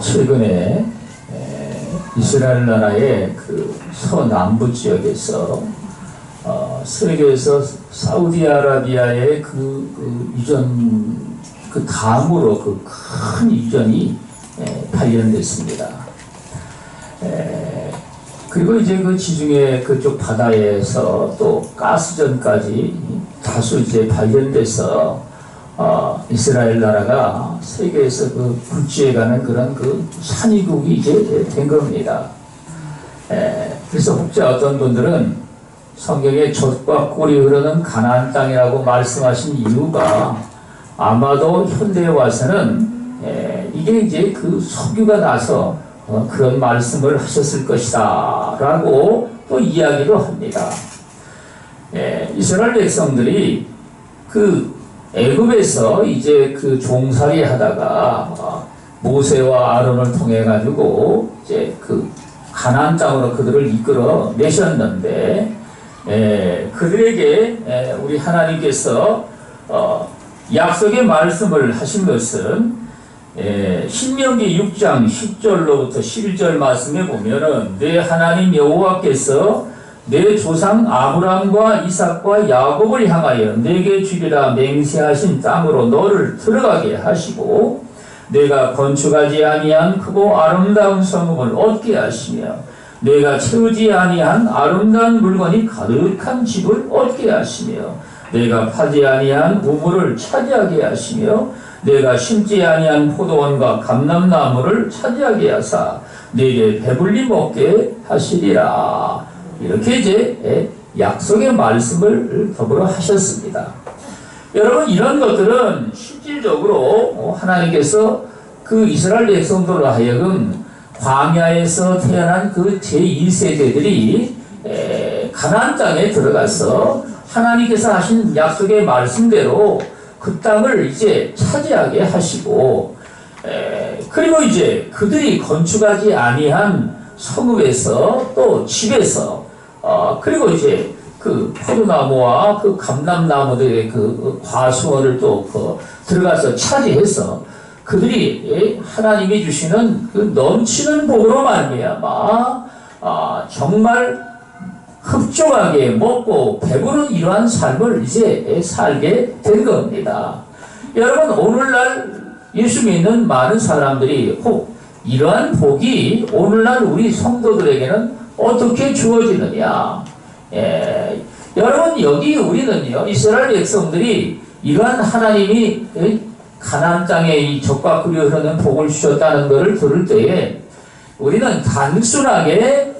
최근에 이스라엘 나라의 그 서남부 지역에서 세계에서 사우디아라비아의 이전 다음으로 그 큰 이전이 발견됐습니다. 그리고 이제 그 지중해 그쪽 바다에서 또 가스전까지 다수 이제 발견돼서 이스라엘 나라가 세계에서 그 굴지해가는 그런 그 산유국이 이제 된 겁니다. 그래서 혹자 어떤 분들은 성경에 젖과 꿀이 흐르는 가나안 땅이라고 말씀하신 이유가 아마도 현대에 와서는 이게 이제 그 석유가 나서 그런 말씀을 하셨을 것이다 라고 또 이야기도 합니다. 이스라엘 백성들이 그 애굽에서 이제 그 종살이 하다가 모세와 아론을 통해 가지고 이제 그 가나안 땅으로 그들을 이끌어 내셨는데 그들에게 우리 하나님께서 약속의 말씀을 하신 것은 신명기 6장 10절로부터 11절 말씀에 보면은 내 하나님 여호와께서 내 조상 아브람과 이삭과 야곱을 향하여 내게 주리라 맹세하신 땅으로 너를 들어가게 하시고 내가 건축하지 아니한 크고 아름다운 성읍을 얻게 하시며 내가 채우지 아니한 아름다운 물건이 가득한 집을 얻게 하시며 내가 파지 아니한 우물을 차지하게 하시며 내가 심지 아니한 포도원과 감람나무를 차지하게 하사 내게 배불리 먹게 하시리라. 이렇게 이제 약속의 말씀을 더불어 하셨습니다. 여러분, 이런 것들은 실질적으로 하나님께서 그 이스라엘 백성들로 하여금 광야에서 태어난 그 제2세대들이 가나안 땅에 들어가서 하나님께서 하신 약속의 말씀대로 그 땅을 이제 차지하게 하시고 그리고 이제 그들이 건축하지 아니한 성읍에서 또 집에서 그리고 이제 그 포도나무와 그 감람나무들의 그 과수원을 또 들어가서 차지해서 그들이 하나님이 주시는 그 넘치는 복으로 말미암아 정말 흡족하게 먹고 배부른 이러한 삶을 이제 살게 된 겁니다. 여러분, 오늘날 예수 믿는 많은 사람들이 혹 이러한 복이 오늘날 우리 성도들에게는 어떻게 주어지느냐? 여러분, 여기 우리는요, 이스라엘 백성들이 이러한 하나님이 가나안 땅에 이 젖과 꿀이 흐르는 복을 주셨다는 것을 들을 때에 우리는 단순하게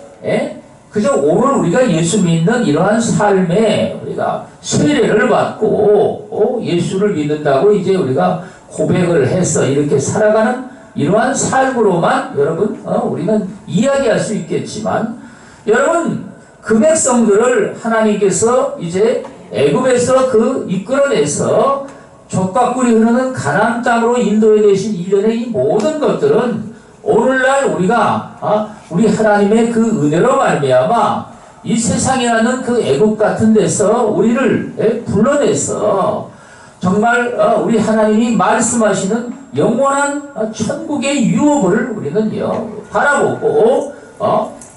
그저 오늘 우리가 예수 믿는 이러한 삶에 우리가 세례를 받고 예수를 믿는다고 이제 우리가 고백을 해서 이렇게 살아가는 이러한 삶으로만 여러분 우리는 이야기할 수 있겠지만 여러분 그 백성들을 하나님께서 이제 애굽에서 이끌어내서 젖과 꿀이 흐르는 가나안 땅으로 인도해 내신 일련의 이 모든 것들은 오늘날 우리가 우리 하나님의 그 은혜로 말미암아 이 세상이라는 그 애국 같은 데서 우리를 불러내서 정말 우리 하나님이 말씀하시는 영원한 천국의 유업을 우리는요 바라보고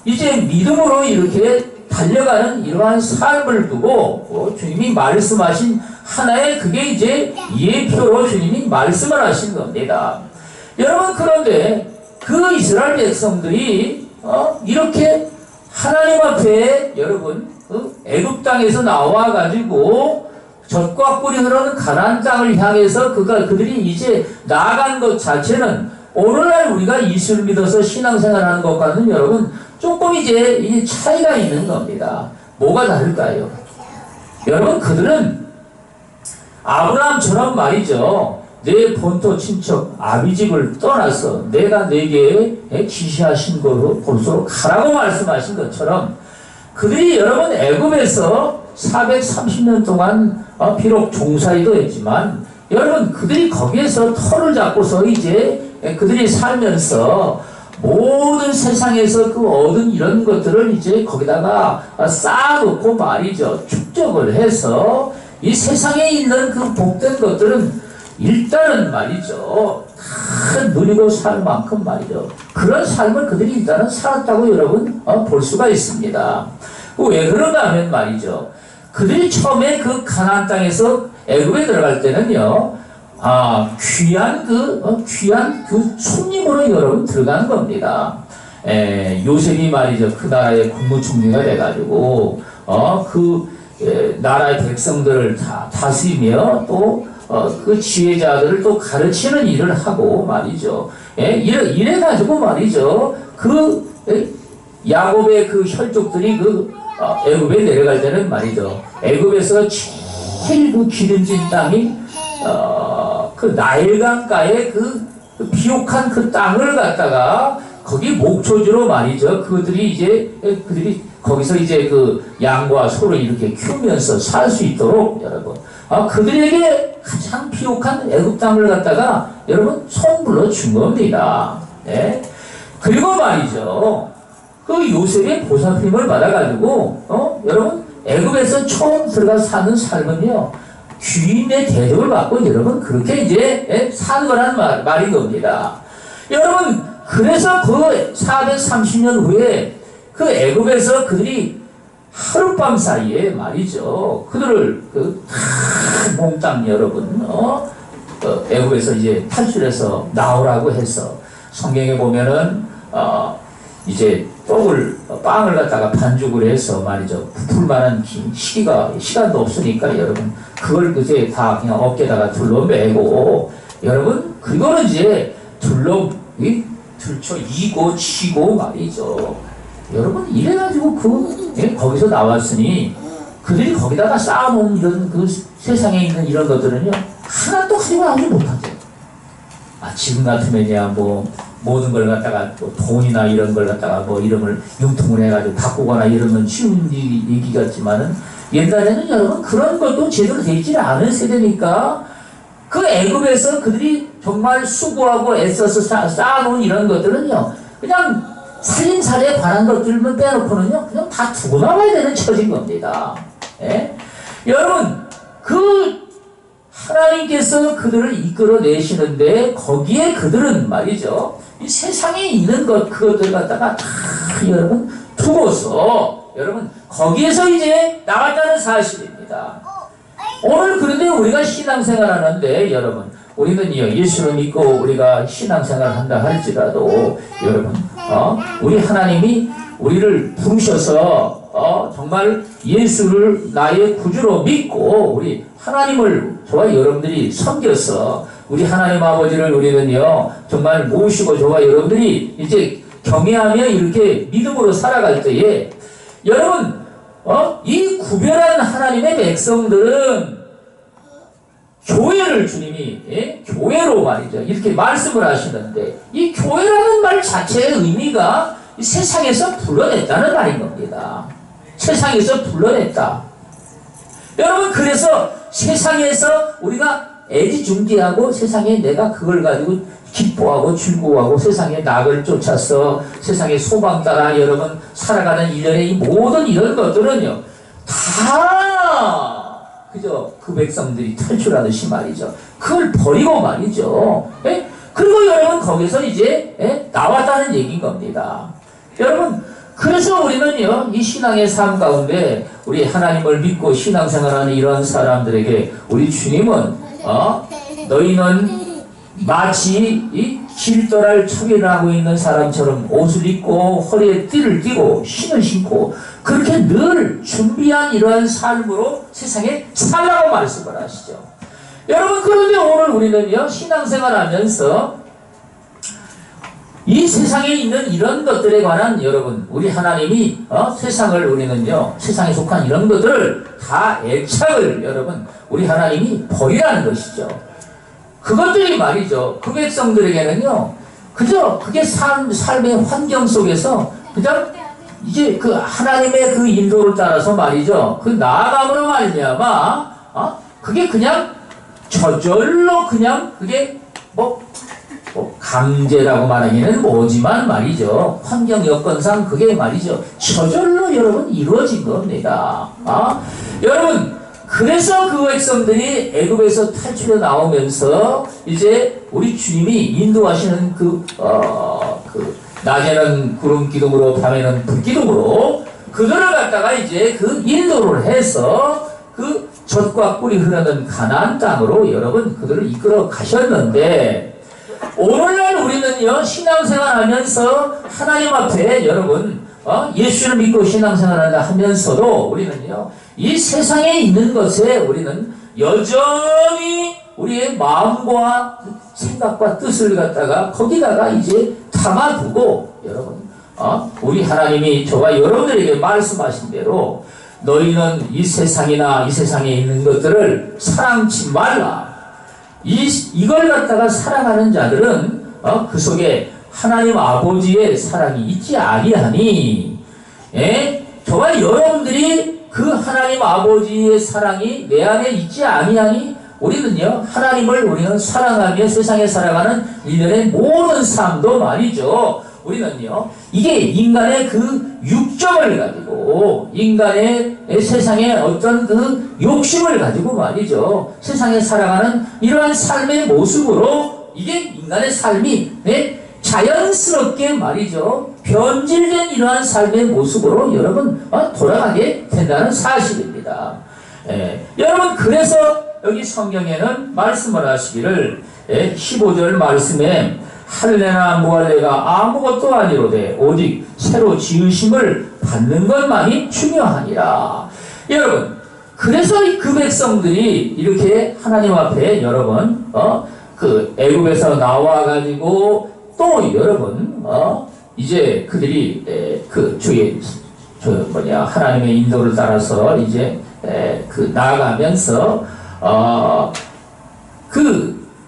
이제 믿음으로 이렇게 달려가는 이러한 삶을 두고 주님이 말씀하신 하나의 그게 이제 예표로 주님이 말씀을 하신 겁니다. 여러분, 그런데 그 이스라엘 백성들이 이렇게 하나님 앞에 여러분 애굽 땅에서 나와 가지고 젖과 꿀이 흐르는 가나안 땅을 향해서 그들이 이제 나아간 것 자체는 오늘날 우리가 예수를 믿어서 신앙생활하는 것과는 여러분 조금 이제 이 차이가 있는 겁니다. 뭐가 다를까요? 여러분, 그들은 아브라함처럼 말이죠. 내 본토 친척 아비집을 떠나서 내가 내게 지시하신 곳으로 가라고 말씀하신 것처럼 그들이 여러분 애굽에서 430년 동안 비록 종살이도 했지만 여러분 그들이 거기에서 터를 잡고서 이제 그들이 살면서 모든 세상에서 그 얻은 이런 것들을 이제 거기다가 쌓아놓고 말이죠. 축적을 해서 이 세상에 있는 그 복된 것들은 일단은 말이죠. 다 누리고 살 만큼 말이죠. 그런 삶을 그들이 일단은 살았다고 여러분 볼 수가 있습니다. 왜 그런가 하면 말이죠. 그들이 처음에 그 가나안 땅에서 애굽에 들어갈 때는요, 귀한 그 손님으로 여러분 들어간 겁니다. 요셉이 말이죠. 그 나라의 국무총리가 돼가지고, 나라의 백성들을 다 다스리며 또, 그 지혜자들을 또 가르치는 일을 하고 말이죠. 이래가지고 말이죠. 야곱의 그 혈족들이 애굽에 내려갈 때는 말이죠. 애굽에서 제일 그 기름진 땅이, 그 나일강가의 그 비옥한 그 땅을 갖다가 거기 목초지로 말이죠. 그들이 거기서 이제 그 양과 소를 이렇게 키우면서 살 수 있도록 여러분, 그들에게 가장 비옥한 애굽 땅을 갖다가 여러분 선물로 준 겁니다. 네. 그리고 말이죠. 그 요셉의 보살핌을 받아가지고, 여러분, 애굽에서 처음 들어가 사는 삶은요, 주인의 대접을 받고 여러분, 그렇게 이제 사는 거란 말인 겁니다. 여러분, 그래서 그 430년 후에 그 애굽에서 그들이 하룻밤 사이에 말이죠. 그들을 몽땅 여러분, 애굽에서 이제 탈출해서 나오라고 해서 성경에 보면은, 이제 빵을 갖다가 반죽을 해서 말이죠. 부풀 만한 시간도 없으니까 여러분, 그걸 그제 다 그냥 어깨다가 둘러매고, 여러분, 그거는 이제 들쳐 이고 치고 말이죠. 여러분, 이래가지고 거기서 나왔으니, 그들이 거기다가 쌓아놓은 이런 세상에 있는 이런 것들은요, 하나도 활용하지 못하죠. 지금 같으면야 모든 걸 갖다가 돈이나 이런 걸 갖다가 이름을 융통을 해가지고 바꾸거나 이러면 쉬운 얘기 같지만은, 옛날에는 여러분 그런 것도 제대로 되어 있지 않은 세대니까 그 애굽에서 그들이 정말 수고하고 애써서 쌓아놓은 이런 것들은요, 그냥 살림살이에 관한 것들만 빼놓고는요, 그냥 다 두고 나와야 되는 처지인 겁니다. 예? 여러분, 하나님께서 그들을 이끌어내시는데, 거기에 그들은 말이죠, 이 세상에 있는 그것들 갖다가 다 여러분 두고서, 여러분, 거기에서 이제 나왔다는 사실입니다. 오늘 그런데 우리가 신앙생활 하는데, 여러분, 우리는요, 예수를 믿고 우리가 신앙생활 한다 할지라도, 여러분, 우리 하나님이 우리를 부르셔서, 정말 예수를 나의 구주로 믿고, 우리 하나님을 저와 여러분들이 섬겨서, 우리 하나님 아버지를 우리는요, 정말 모시고 저와 여러분들이 이제 경외하며 이렇게 믿음으로 살아갈 때에, 여러분, 이 구별한 하나님의 백성들은 교회를 주님이, 교회로 말이죠. 이렇게 말씀을 하시는데, 이 교회라는 말 자체의 의미가 세상에서 불러냈다는 말인 겁니다. 세상에서 불러냈다. 여러분, 그래서 세상에서 우리가 애지중지하고 세상에 내가 그걸 가지고 기뻐하고 즐거워하고 세상에 낙을 쫓아서 세상에 소망 따라 여러분 살아가는 일련의 이 모든 이런 것들은요, 다 그저 그 백성들이 탈출하듯이 말이죠. 그걸 버리고 말이죠. 그리고 여러분 거기서 이제 나왔다는 얘기인 겁니다. 여러분, 그래서 우리는요, 이 신앙의 삶 가운데 우리 하나님을 믿고 신앙생활하는 이런 사람들에게 우리 주님은 너희는 마치 이 길떠랄 척을 하고 있는 사람처럼 옷을 입고 허리에 띠를 띠고 신을 신고 그렇게 늘 준비한 이러한 삶으로 세상에 살라고 말씀을 하시죠. 여러분, 그런데 오늘 우리는요, 신앙생활 하면서 이 세상에 있는 이런 것들에 관한 여러분, 우리 하나님이 세상을 우리는요, 세상에 속한 이런 것들을 다 애착을 여러분, 우리 하나님이 버리라는 것이죠. 그것들이 말이죠, 그 백성들에게는요, 그저 그게 삶의 환경 속에서 그냥 이제 그 하나님의 그 인도를 따라서 말이죠, 그 나아감으로 말미암아 그게 그냥 저절로 그냥 그게 강제라고 말하기는 뭐지만 말이죠, 환경 여건상 그게 말이죠 저절로 여러분 이루어진 겁니다. 여러분, 그래서 그 백성들이 애굽에서 탈출해 나오면서 이제 우리 주님이 인도하시는 낮에는 구름 기둥으로 밤에는 불 기둥으로 그들을 갖다가 이제 그 인도를 해서 그 젖과 꿀이 흐르는 가나안 땅으로 여러분 그들을 이끌어 가셨는데 오늘날 우리는요 신앙생활 하면서 하나님 앞에 여러분 예수를 믿고 신앙생활을 하면서도 우리는요 이 세상에 있는 것에 우리는 여전히 우리의 마음과 생각과 뜻을 갖다가 거기다가 이제 담아두고 여러분 우리 하나님이 저와 여러분들에게 말씀하신 대로 너희는 이 세상이나 이 세상에 있는 것들을 사랑치 말라. 이걸 갖다가 사랑하는 자들은 그 속에 하나님 아버지의 사랑이 있지 아니하니 저와 여러분들이 그 하나님 아버지의 사랑이 내 안에 있지 아니하니 우리는요 우리는 사랑하며 세상에 살아가는 일련의 모든 삶도 말이죠. 우리는요 이게 인간의 그 육정을 가지고 인간의 세상의 어떤 그 욕심을 가지고 말이죠 세상에 살아가는 이러한 삶의 모습으로 이게 인간의 삶이 자연스럽게 말이죠 변질된 이러한 삶의 모습으로 여러분 돌아가게 된다는 사실입니다. 여러분 그래서 여기 성경에는 말씀을 하시기를 15절 말씀에 할례나 무할례가 아무것도 아니로되 오직 새로 지으심을 받는 것만이 중요하니라. 여러분 그래서 그 백성들이 이렇게 하나님 앞에 여러분 그 애굽에서 나와 가지고 또 여러분 이제 그들이 하나님의 인도를 따라서 이제 나아가면서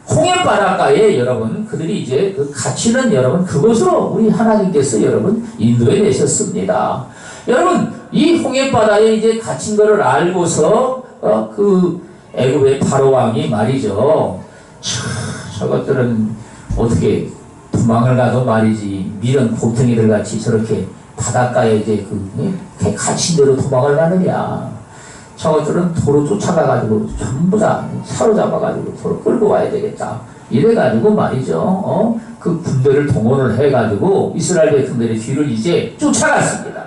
홍해바닷가에 여러분 그들이 이제 갇히는 여러분 그곳으로 우리 하나님께서 여러분 인도해 내셨습니다. 여러분 이 홍해바다에 이제 갇힌 것을 알고서 그 애굽의 바로 왕이 말이죠. 저것들은 어떻게 도망을 가도 말이지 미련 곰탱이들 같이 저렇게 바닷가에 이제 갇힌 대로 도망을 가느냐. 저것들은 도로 쫓아가가지고 전부 다 사로잡아가지고 도로 끌고 와야 되겠다. 이래가지고 말이죠. 그 군대를 동원을 해가지고 이스라엘 백성들의 뒤를 이제 쫓아갔습니다.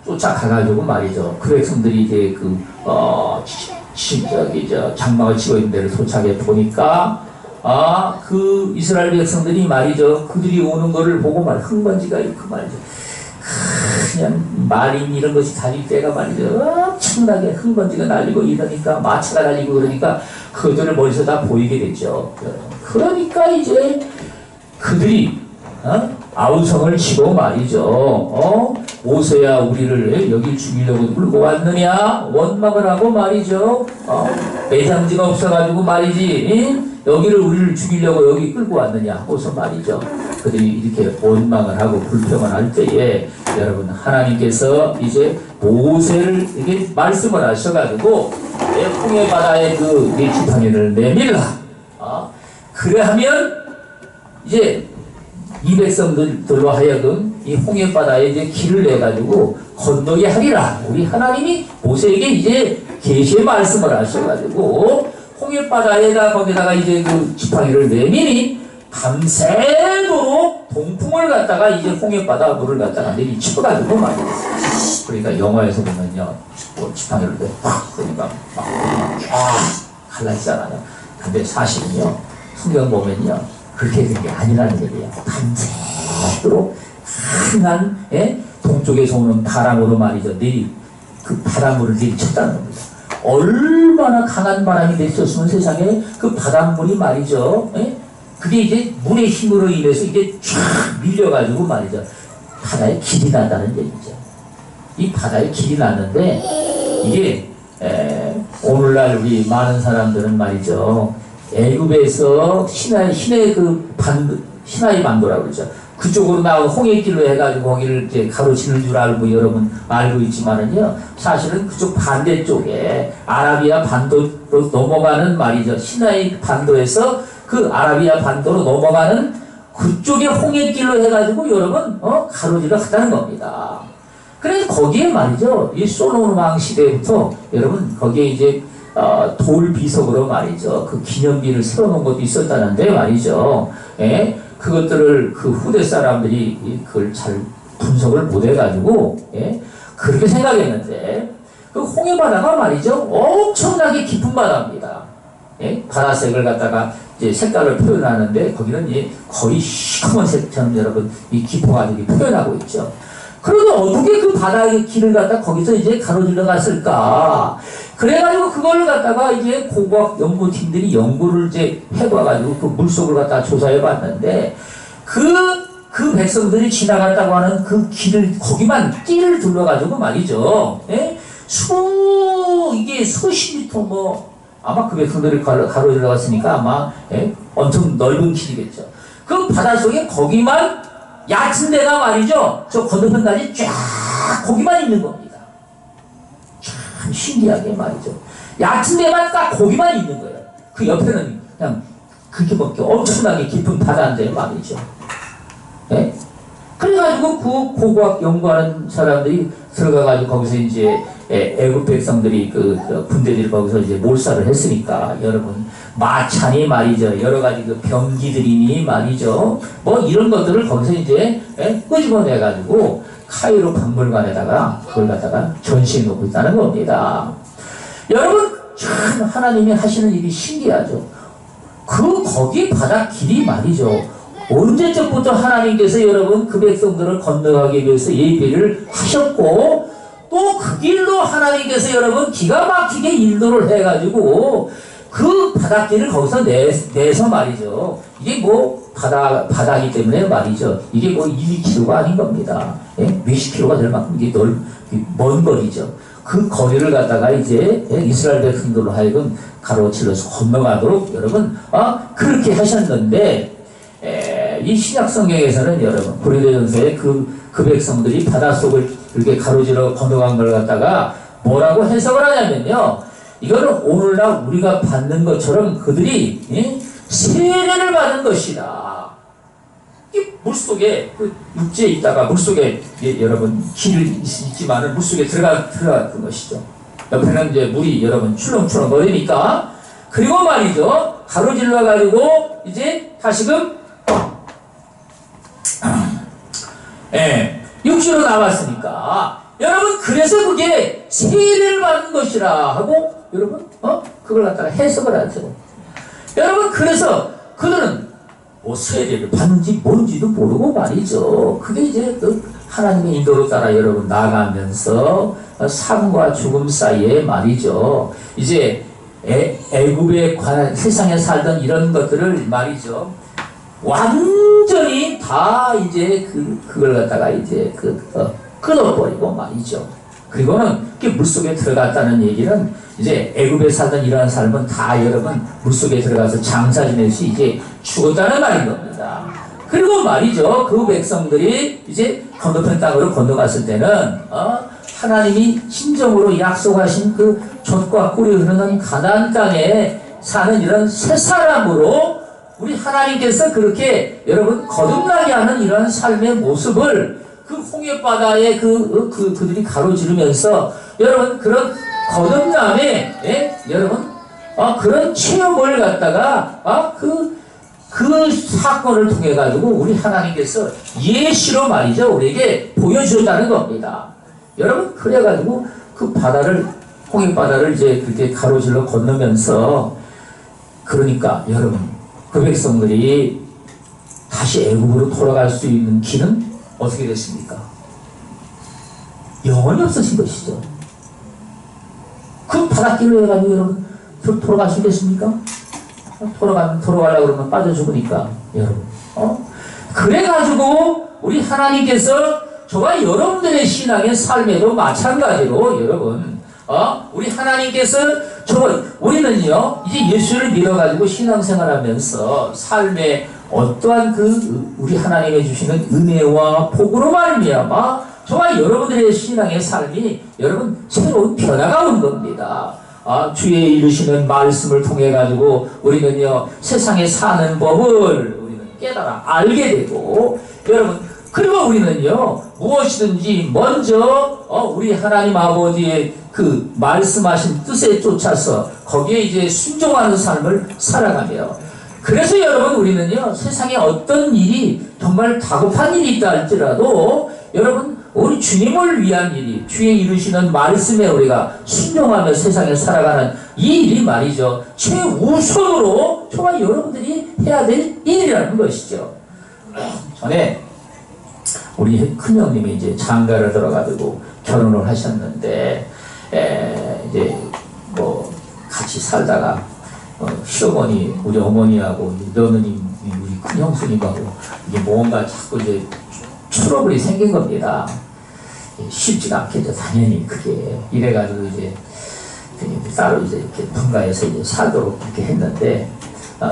쫓아가가지고 말이죠. 그 백성들이 이제 장막을 치고 있는 데를 도착해 보니까 그 이스라엘 백성들이 말이죠. 그들이 오는 거를 보고 흥번지가 이렇게 말이죠. 그냥 말인 이런 것이 달릴 때가 말이죠. 엄청나게 흥번지가 날리고 이러니까 마차가 날리고 그러니까 그들을 멀리서 다 보이게 됐죠. 그러니까 이제 그들이 아우성을 치고 말이죠. 모세야 우리를 여기 죽이려고 끌고 왔느냐 원망을 하고 말이죠. 매장지가 없어가지고 말이지 여기를 우리를 죽이려고 여기 끌고 왔느냐 하고서 말이죠. 그들이 이렇게 원망을 하고 불평을 할 때에 여러분 하나님께서 이제 모세를 이렇게 말씀을 하셔가지고 홍해바다에 네 지팡이를 내밀라. 그래하면 이제 이 백성들로 하여금 이 홍해바다에 이제 길을 내가지고 건너게 하리라. 우리 하나님이 모세에게 이제 계시의 말씀을 하셔가지고 홍해바다에다 거기다가 이제 그 지팡이를 내미니 밤새도록 동풍을 갖다가 이제 홍해바다 물을 갖다가 내리쳐가지고 말이에요. 그러니까 영화에서 보면요, 지팡이를 그러니까 갈라지잖아요. 근데 사실은요, 성경 보면요, 그렇게 된 게 아니라는 얘기예요. 밤새도록 강한 동쪽에서 오는 바람으로 말이죠. 그 바닷물을 내리쳤다는 겁니다. 얼마나 강한 바람이 됐었으면 세상에 그 바닷물이 말이죠. 그게 이제 물의 힘으로 인해서 이게 쫙 밀려가지고 말이죠. 바다에 길이 난다는 얘기죠. 이 바다에 길이 났는데 이게 오늘날 우리 많은 사람들은 말이죠. 애굽에서 시나이 반도라고 그러죠. 그쪽으로 나온 홍해길로 해가지고 거기를 이제 가로지는 줄 알고 여러분 알고 있지만은요, 사실은 그쪽 반대쪽에 아라비아 반도로 넘어가는 말이죠. 시나이 반도에서 그 아라비아 반도로 넘어가는 그쪽에 홍해길로 해가지고 여러분 가로지를 하다는 겁니다. 그래서 거기에 말이죠. 이 솔로몬 왕 시대부터 여러분 거기에 이제 돌 비석으로 말이죠. 그 기념비를 세워놓은 것도 있었다는데 말이죠. 예? 그것들을 그 후대 사람들이 그걸 잘 분석을 못 해가지고 예? 그렇게 생각했는데 그 홍해 바다가 말이죠. 엄청나게 깊은 바다입니다. 예? 바다색을 갖다가 이제 색깔을 표현하는데 거기는 이제 거의 시커먼 색처럼 여러분 이 기포가들이 표현하고 있죠. 그런데 어떻게 그 바다의 길을 갖다 거기서 이제 가로질러 갔을까? 그래가지고 그걸 갖다가 이제 고고학 연구팀들이 연구를 이제 해봐가지고 그 물속을 갖다 조사해 봤는데 그 백성들이 지나갔다고 하는 그 길을 거기만 띠를 둘러가지고 말이죠. 예? 이게 수십 미터 뭐 아마 그 백성들이 가로질러 갔으니까 아마 예? 엄청 넓은 길이겠죠. 그 바닷속에 거기만 얕은 데가 말이죠. 저 건너편까지 쫙 거기만 있는 겁니다. 참 신기하게 말이죠. 얕은 데만 딱 거기만 있는 거예요. 그 옆에는 그냥 그렇게밖에 엄청나게 깊은 바다인데 말이죠. 네? 그래가지고 그 고고학 연구하는 사람들이 들어가가지고 거기서 이제 애국 백성들이 그 군대들이 거기서 이제 몰살을 했으니까 여러분 마찬이 말이죠. 여러 가지 그 병기들이니 말이죠. 뭐 이런 것들을 거기서 이제 끄집어내가지고 카이로 박물관에다가 그걸 갖다가 전시해 놓고 있다는 겁니다. 여러분 참 하나님이 하시는 일이 신기하죠. 거기 바다 길이 말이죠. 언제적부터 하나님께서 여러분 그 백성들을 건너가기 위해서 예배를 하셨고 또 그 길로 하나님께서 여러분 기가 막히게 인도를 해가지고 그 바닷길을 거기서 내서 말이죠. 이게 뭐 바다이기 때문에 말이죠. 이게 뭐 2km가 아닌 겁니다. 예? 몇십 킬로가 될 만큼 이게 먼 거리죠. 그 거리를 갖다가 이제 이스라엘 백성들로 하여금 가로질러서 건너가도록 여러분 그렇게 하셨는데 이 신약 성경에서는 여러분 고린도전서에 그 백성들이 바닷속을 이렇게 가로질러 건너간 걸 갖다가 뭐라고 해석을 하냐면요. 이거는 오늘날 우리가 받는 것처럼 그들이 세례를 받은 것이다. 이 물속에 그 육지에 있다가 물속에 여러분 길이 있지만은 물속에 들어갔던 것이죠. 옆에는 이제 물이 여러분 출렁출렁 거리니까 그리고 말이죠. 가로질러 가지고 이제 다시금 육지로 나왔으니까 여러분 그래서 그게 세례를 받은 것이라 하고 여러분 그걸 갖다가 해석을 하죠. 여러분 그래서 그들은 뭐 세례를 받는지 뭔지도 모르고 말이죠. 그게 이제 그 하나님의 인도로 따라 여러분 나가면서 삶과 죽음 사이에 말이죠. 이제 애굽에 세상에 살던 이런 것들을 말이죠. 완전히 다 이제 그걸 갖다가 이제 끊어버리고 말이죠. 그리고는 물속에 들어갔다는 얘기는 이제 애굽에 살던 이러한 삶은 다 여러분 물속에 들어가서 장사 지내시 이제 죽었다는 말인 겁니다. 그리고 말이죠. 그 백성들이 이제 건너편 땅으로 건너갔을 때는 하나님이 진정으로 약속하신 그 젖과 꿀이 흐르는 가나안 땅에 사는 이런 새 사람으로 우리 하나님께서 그렇게 여러분 거듭나게 하는 이런 삶의 모습을 그 홍해바다에 그들이 가로지르면서 여러분 그런 거듭남에 여러분 그런 체험을 갖다가 그 사건을 통해 가지고 우리 하나님께서 예시로 말이죠 우리에게 보여주셨다는 겁니다. 여러분 그래 가지고 그 바다를 홍해바다를 이제 그렇게 가로질러 건너면서 그러니까 여러분 그 백성들이 다시 애굽으로 돌아갈 수 있는 길은 어떻게 됐습니까? 영원히 없어진 것이죠. 그 바닷길로 해가지고 여러분 돌아갈 수 있겠습니까? 돌아가려고 그러면 빠져 죽으니까 여러분 그래가지고 우리 하나님께서 저와 여러분들의 신앙의 삶에도 마찬가지로 여러분 우리 하나님께서 우리는요 이제 예수를 믿어가지고 신앙생활하면서 삶에 어떠한 우리 하나님이 주시는 은혜와 복으로 말미암아 저와 여러분들의 신앙의 삶이 여러분 새로운 변화가 온 겁니다. 주의 이르시는 말씀을 통해 가지고 우리는요 세상에 사는 법을 우리는 깨달아 알게 되고 여러분 그리고 우리는요, 무엇이든지 먼저 우리 하나님 아버지의 그 말씀하신 뜻에 쫓아서 거기에 이제 순종하는 삶을 살아가며, 그래서 여러분 우리는요, 세상에 어떤 일이 정말 다급한 일이 있다 할지라도 여러분 우리 주님을 위한 일이, 주의 이루시는 말씀에 우리가 순종하며 세상에 살아가는 이 일이 말이죠, 최우선으로 정말 여러분들이 해야 될 일이라는 것이죠. 전에 우리 큰형님이 이제 장가를 들어가지고 결혼을 하셨는데, 이제 뭐 같이 살다가 시어머니, 우리 어머니하고 며느님, 우리 큰형수님하고 이게 뭔가 자꾸 이제 트러블이 생긴 겁니다. 쉽지가 않겠죠, 당연히 그게. 이래가지고 이제 따로 이제 이렇게 분가해서 이제 살도록 그렇게 했는데,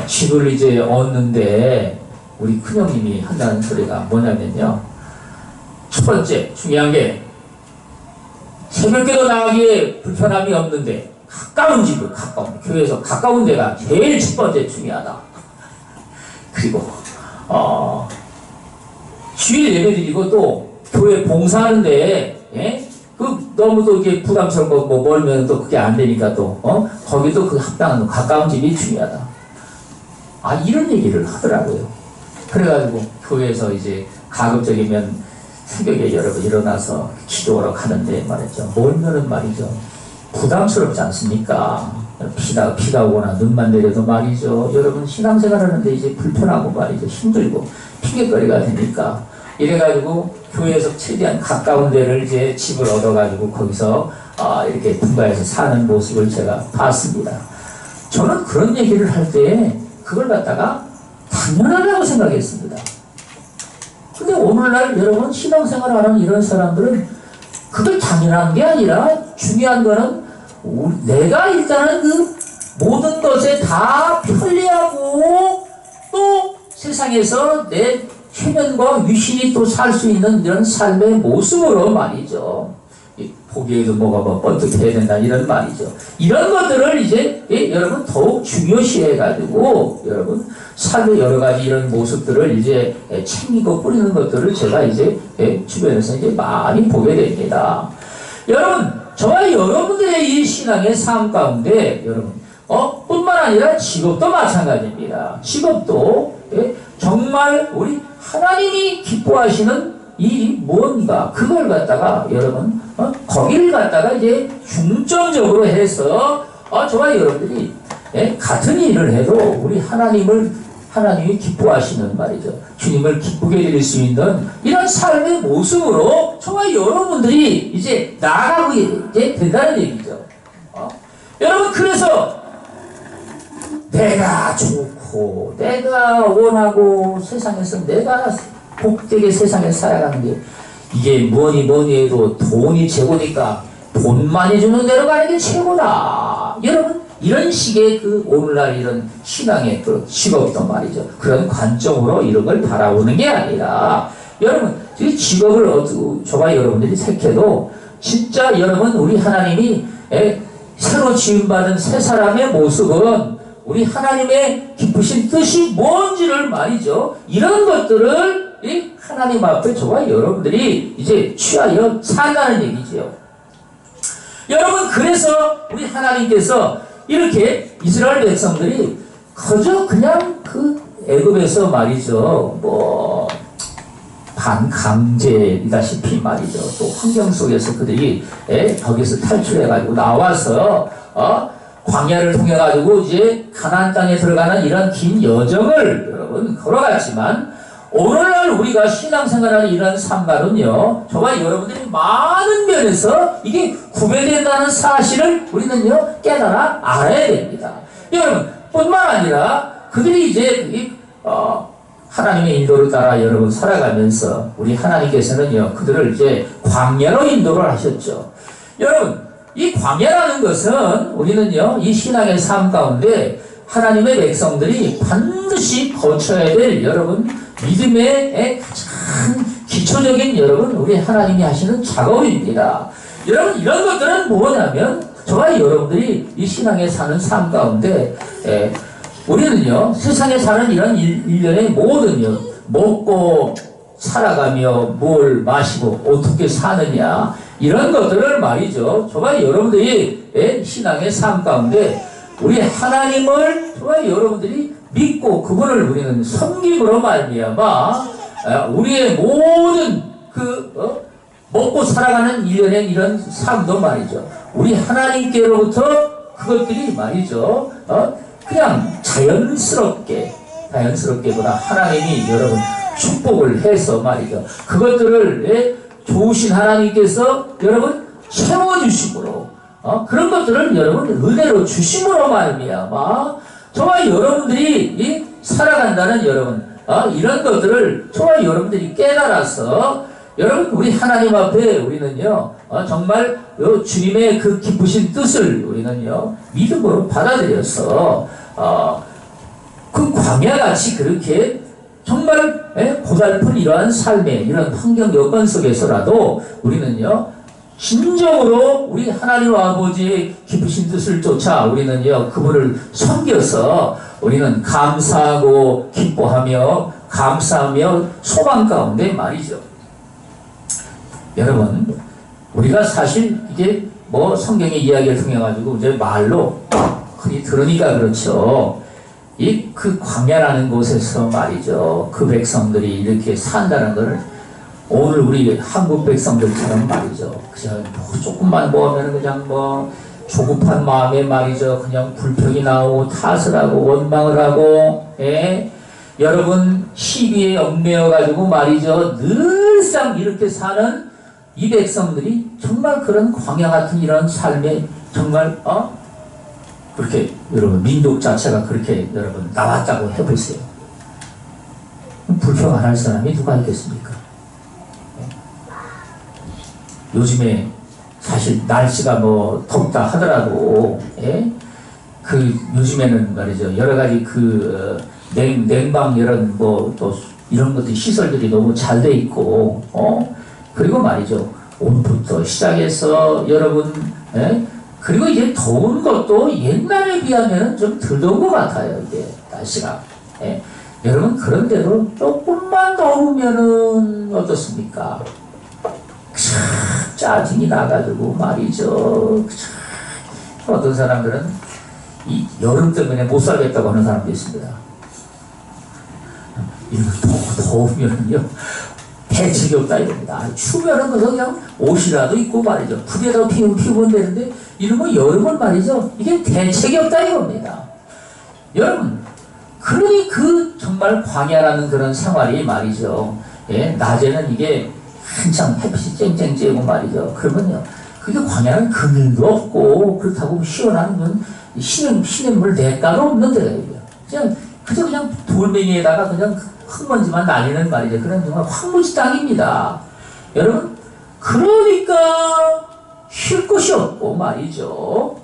집을 이제 얻는데 우리 큰형님이 한다는 소리가 뭐냐면요, 첫 번째 중요한 게 새벽에도 나가기에 불편함이 없는데 가까운 집을, 가까운 교회에서 가까운 데가 제일 첫 번째 중요하다. 그리고 주일 예배드리고 또 교회 봉사하는데, 예? 그 너무 또 이게 부담스러운 거 뭐 멀면 또 그게 안 되니까 또 거기도 그 합당한 가까운 집이 중요하다. 이런 얘기를 하더라고요. 그래가지고 교회에서 이제 가급적이면 새벽에 여러분 일어나서 기도하러 가는데 말이죠, 멀면은 말이죠 부담스럽지 않습니까? 비가 오거나 눈만 내려도 말이죠, 여러분 신앙생활 하는데 이제 불편하고 말이죠, 힘들고 핑계거리가 되니까, 이래가지고 교회에서 최대한 가까운 데를 이제 집을 얻어가지고 거기서 이렇게 분가해서 사는 모습을 제가 봤습니다. 저는 그런 얘기를 할 때 그걸 갖다가 당연하다고 생각했습니다. 근데 오늘날 여러분 신앙생활 하는 이런 사람들은 그걸 당연한 게 아니라 중요한 거는 내가 일단은 그 모든 것에 다 편리하고 또 세상에서 내 체면과 위신이 또 살 수 있는 이런 삶의 모습으로 말이죠. 보기에도 뭐가 뭐 번뜩해야 된다 이런 말이죠. 이런 것들을 이제 여러분 더욱 중요시해가지고 여러분 삶의 여러 가지 이런 모습들을 이제 챙기고 뿌리는 것들을 제가 이제 주변에서 이제 많이 보게 됩니다. 여러분, 저와 여러분들의 이 신앙의 삶 가운데 여러분 뿐만 아니라 직업도 마찬가지입니다. 직업도 정말 우리 하나님이 기뻐하시는 일이 뭔가 그걸 갖다가 여러분 거기를 갖다가 이제 중점적으로 해서 저와 여러분들이 같은 일을 해도 우리 하나님이 기뻐하시는 말이죠, 주님을 기쁘게 드릴 수 있는 이런 삶의 모습으로 저와 여러분들이 이제 나아가고 이제 된다는 얘기죠. 여러분, 그래서 내가 좋고 내가 원하고 세상에서 내가 복되게 세상에 살아가는 게 이게 뭐니 해도 돈이 최고니까 돈 많이 주는 대로 가는 게 최고다. 여러분, 이런 식의 그 오늘날 이런 신앙의 그 직업도 말이죠, 그런 관점으로 이런 걸 바라보는 게 아니라 여러분 이 직업을 저와 여러분들이 택해도 진짜 여러분 우리 하나님이 새로 지음받은 새 사람의 모습은 우리 하나님의 기쁘신 뜻이 뭔지를 말이죠, 이런 것들을 이 하나님 앞에 저와 여러분들이 이제 취하여 산다는 얘기지요. 여러분, 그래서 우리 하나님께서 이렇게 이스라엘 백성들이 그저 그냥 그 애굽에서 말이죠, 뭐 반강제이다시피 말이죠, 또 환경 속에서 그들이 거기서 탈출해가지고 나와서 광야를 통해가지고 이제 가나안 땅에 들어가는 이런 긴 여정을 여러분 걸어갔지만, 오늘날 우리가 신앙생활하는 이런 삶과는요, 저와 여러분들이 많은 면에서 이게 구별된다는 사실을 우리는요 깨달아 알아야 됩니다. 여러분, 뿐만 아니라 그들이 이제 하나님의 인도를 따라 여러분 살아가면서 우리 하나님께서는요 그들을 이제 광야로 인도를 하셨죠. 여러분, 이 광야라는 것은 우리는요 이 신앙의 삶 가운데 하나님의 백성들이 반드시 거쳐야 될 여러분 믿음의 가장 기초적인 여러분 우리 하나님이 하시는 작업입니다. 여러분, 이런 것들은 뭐냐면 저와 여러분들이 이 신앙에 사는 삶 가운데 우리는요 세상에 사는 이런 일련의 모든 먹고 살아가며 뭘 마시고 어떻게 사느냐 이런 것들을 말이죠. 정말 여러분들이 신앙의 삶 가운데 우리 하나님을 정말 여러분들이 믿고 그분을 우리는 섬김으로 말미암아 우리의 모든 먹고 살아가는 일련의 이런 삶도 말이죠. 우리 하나님께로부터 그것들이 말이죠. 그냥 자연스럽게보다 하나님이 여러분 축복을 해서 말이죠. 그것들을 좋으신 하나님께서 여러분 채워주심으로 그런 것들을 여러분 은혜로 주심으로 말미암아 정말 여러분들이 살아간다는 여러분 이런 것들을 정말 여러분들이 깨달아서 여러분 우리 하나님 앞에 우리는요 정말 주님의 그 기쁘신 뜻을 우리는요 믿음으로 받아들여서 그 광야같이 그렇게 정말 고달픈 이러한 삶의 이런 환경 여건 속에서라도 우리는요 진정으로 우리 하나님 아버지의 기쁘신 뜻을 쫓아 우리는요 그분을 섬겨서 우리는 감사하고 기뻐하며 감사하며 소망 가운데 말이죠. 여러분 우리가 사실 이게 뭐 성경의 이야기를 통해 가지고 이제 말로 흔히 들으니까 그렇죠. 그 광야라는 곳에서 말이죠. 그 백성들이 이렇게 산다는 것을 오늘 우리 한국 백성들처럼 말이죠. 그냥 조금만 하면 그냥 조급한 마음에 말이죠. 그냥 불평이 나오고 탓을 하고 원망을 하고 여러분 시비에 얽매여 가지고 말이죠. 늘상 이렇게 사는 이 백성들이 정말 그런 광야 같은 이런 삶에 정말 그렇게 여러분 민족 자체가 그렇게 여러분 나왔다고 해보세요. 불평 안 할 사람이 누가 있겠습니까? 요즘에 사실 날씨가 덥다 하더라도 요즘에는 말이죠 여러 가지 냉방 이런 또 이런 것들 시설들이 너무 잘 돼 있고 그리고 말이죠 옷부터 시작해서 여러분 그리고 이제 더운 것도 옛날에 비하면 좀 덜 더운 것 같아요. 이게 날씨가. 여러분 그런데도 조금만 더우면은 어떻습니까? 짜증이 나가지고 말이죠. 어떤 사람들은 이 여름 때문에 못 살겠다고 하는 사람도 있습니다. 이거 더우면은요 대책이 없다 이겁니다. 추면은 그냥 옷이라도 입고 말이죠. 불에다 피우면 되는데 이런 거 여름은 말이죠. 이게 대책이 없다 이겁니다. 여러분 그러니 정말 광야라는 그런 생활이 말이죠. 낮에는 이게 한참 햇빛이 쨍쨍 쬐고 말이죠. 그러면요 그게 광야는 그늘도 없고 그렇다고 시원한 건 시냇물 대가도 없는 데가 그냥 돌멩이에다가 그냥 흙먼지만 날리는 말이죠. 그런 정말 황무지 땅입니다. 여러분 그러니까 쉴 곳이 없고 말이죠.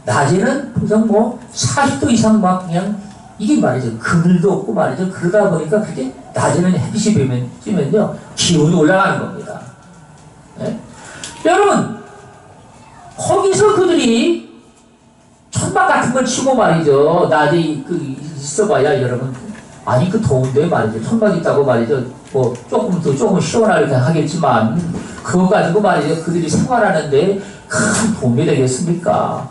낮에는 그냥 40도 이상 막 그냥 이게 말이죠. 그늘도 없고 말이죠. 그러다 보니까 그게 낮에는 햇빛이 쬐면요 기온이 올라가는 겁니다. 여러분 거기서 그들이 천막 같은 걸 치고 말이죠. 낮에 있어봐야 여러분 더운데 말이죠. 천막 있다고 말이죠. 조금 시원하게 하겠지만 그거 가지고 말이죠. 그들이 생활하는데 큰 도움이 되겠습니까?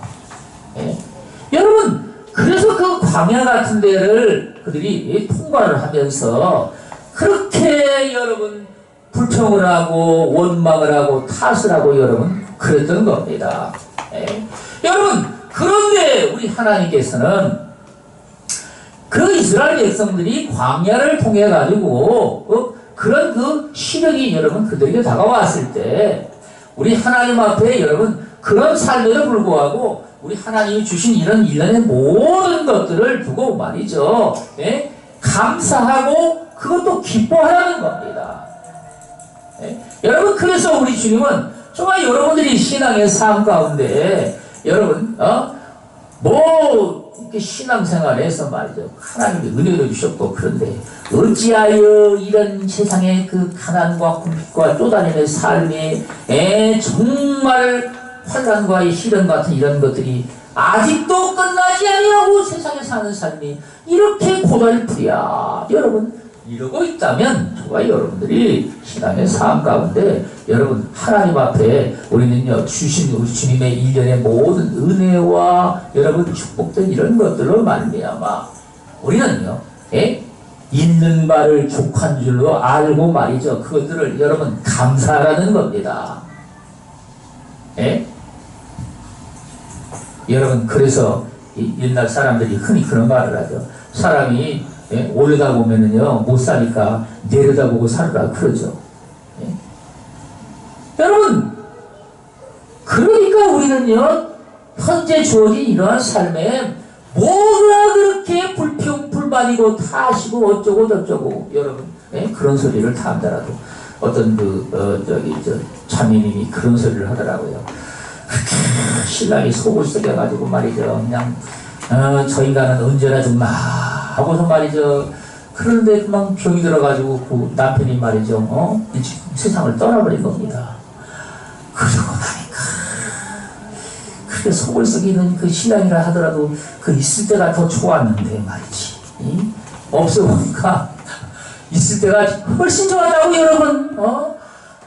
여러분 그래서 그 광야 같은 데를 그들이 통과를 하면서 그렇게 여러분 불평을 하고 원망을 하고 탓을 하고 여러분 그랬던 겁니다. 여러분 그런데 우리 하나님께서는 그 이스라엘 백성들이 광야를 통해 가지고 그런 시련이 여러분 그들에게 다가왔을 때 우리 하나님 앞에 여러분 그런 삶에도 불구하고 우리 하나님이 주신 이런 일련의 모든 것들을 두고 말이죠. 감사하고 그것도 기뻐하라는 겁니다. 여러분 그래서 우리 주님은 정말 여러분들이 신앙의 삶 가운데 여러분 이렇게 신앙생활에서 말이죠. 하나님이 은혜를 주셨고 그런데 어찌하여 이런 세상의 그 가난과 궁핍과 쪼다니는 삶에 정말 환난과 시련 같은 이런 것들이 아직도 끝나지 아니하고 세상에 사는 삶이 이렇게 고달프랴. 여러분 이러고 있다면 저와 여러분들이 신앙의 삶 가운데 여러분 하나님 앞에 우리는요 주신 우리 주님의 일련의 모든 은혜와 여러분 축복된 이런 것들로 말미암아 우리는요 있는 바를 족한 줄로 알고 말이죠. 그것들을 여러분 감사하라는 겁니다. 여러분 그래서 옛날 사람들이 흔히 그런 말을 하죠. 사람이 올려다보면은요 못 사니까 내려다보고 살으라 그러죠. 여러분 그러니까 우리는요 현재 주어진 이러한 삶에 뭐가 그렇게 불평불만이고 탓이고 어쩌고 저쩌고 여러분 그런 소리를 다 한다라도 어떤 자매님이 그런 소리를 하더라고요. 신랑이 속을 썩여가지고 말이죠. 그냥 저 인간은 언제나 좀 하고서 말이죠. 그런데 그만 병이 들어가지고 그 남편이 말이죠. 세상을 떠나버린 겁니다. 그러고 나니까 그게 속을 썩이는 그 신랑이라 하더라도 그 있을 때가 더 좋았는데 말이지. 없어 보니까 있을 때가 훨씬 좋았다고 여러분.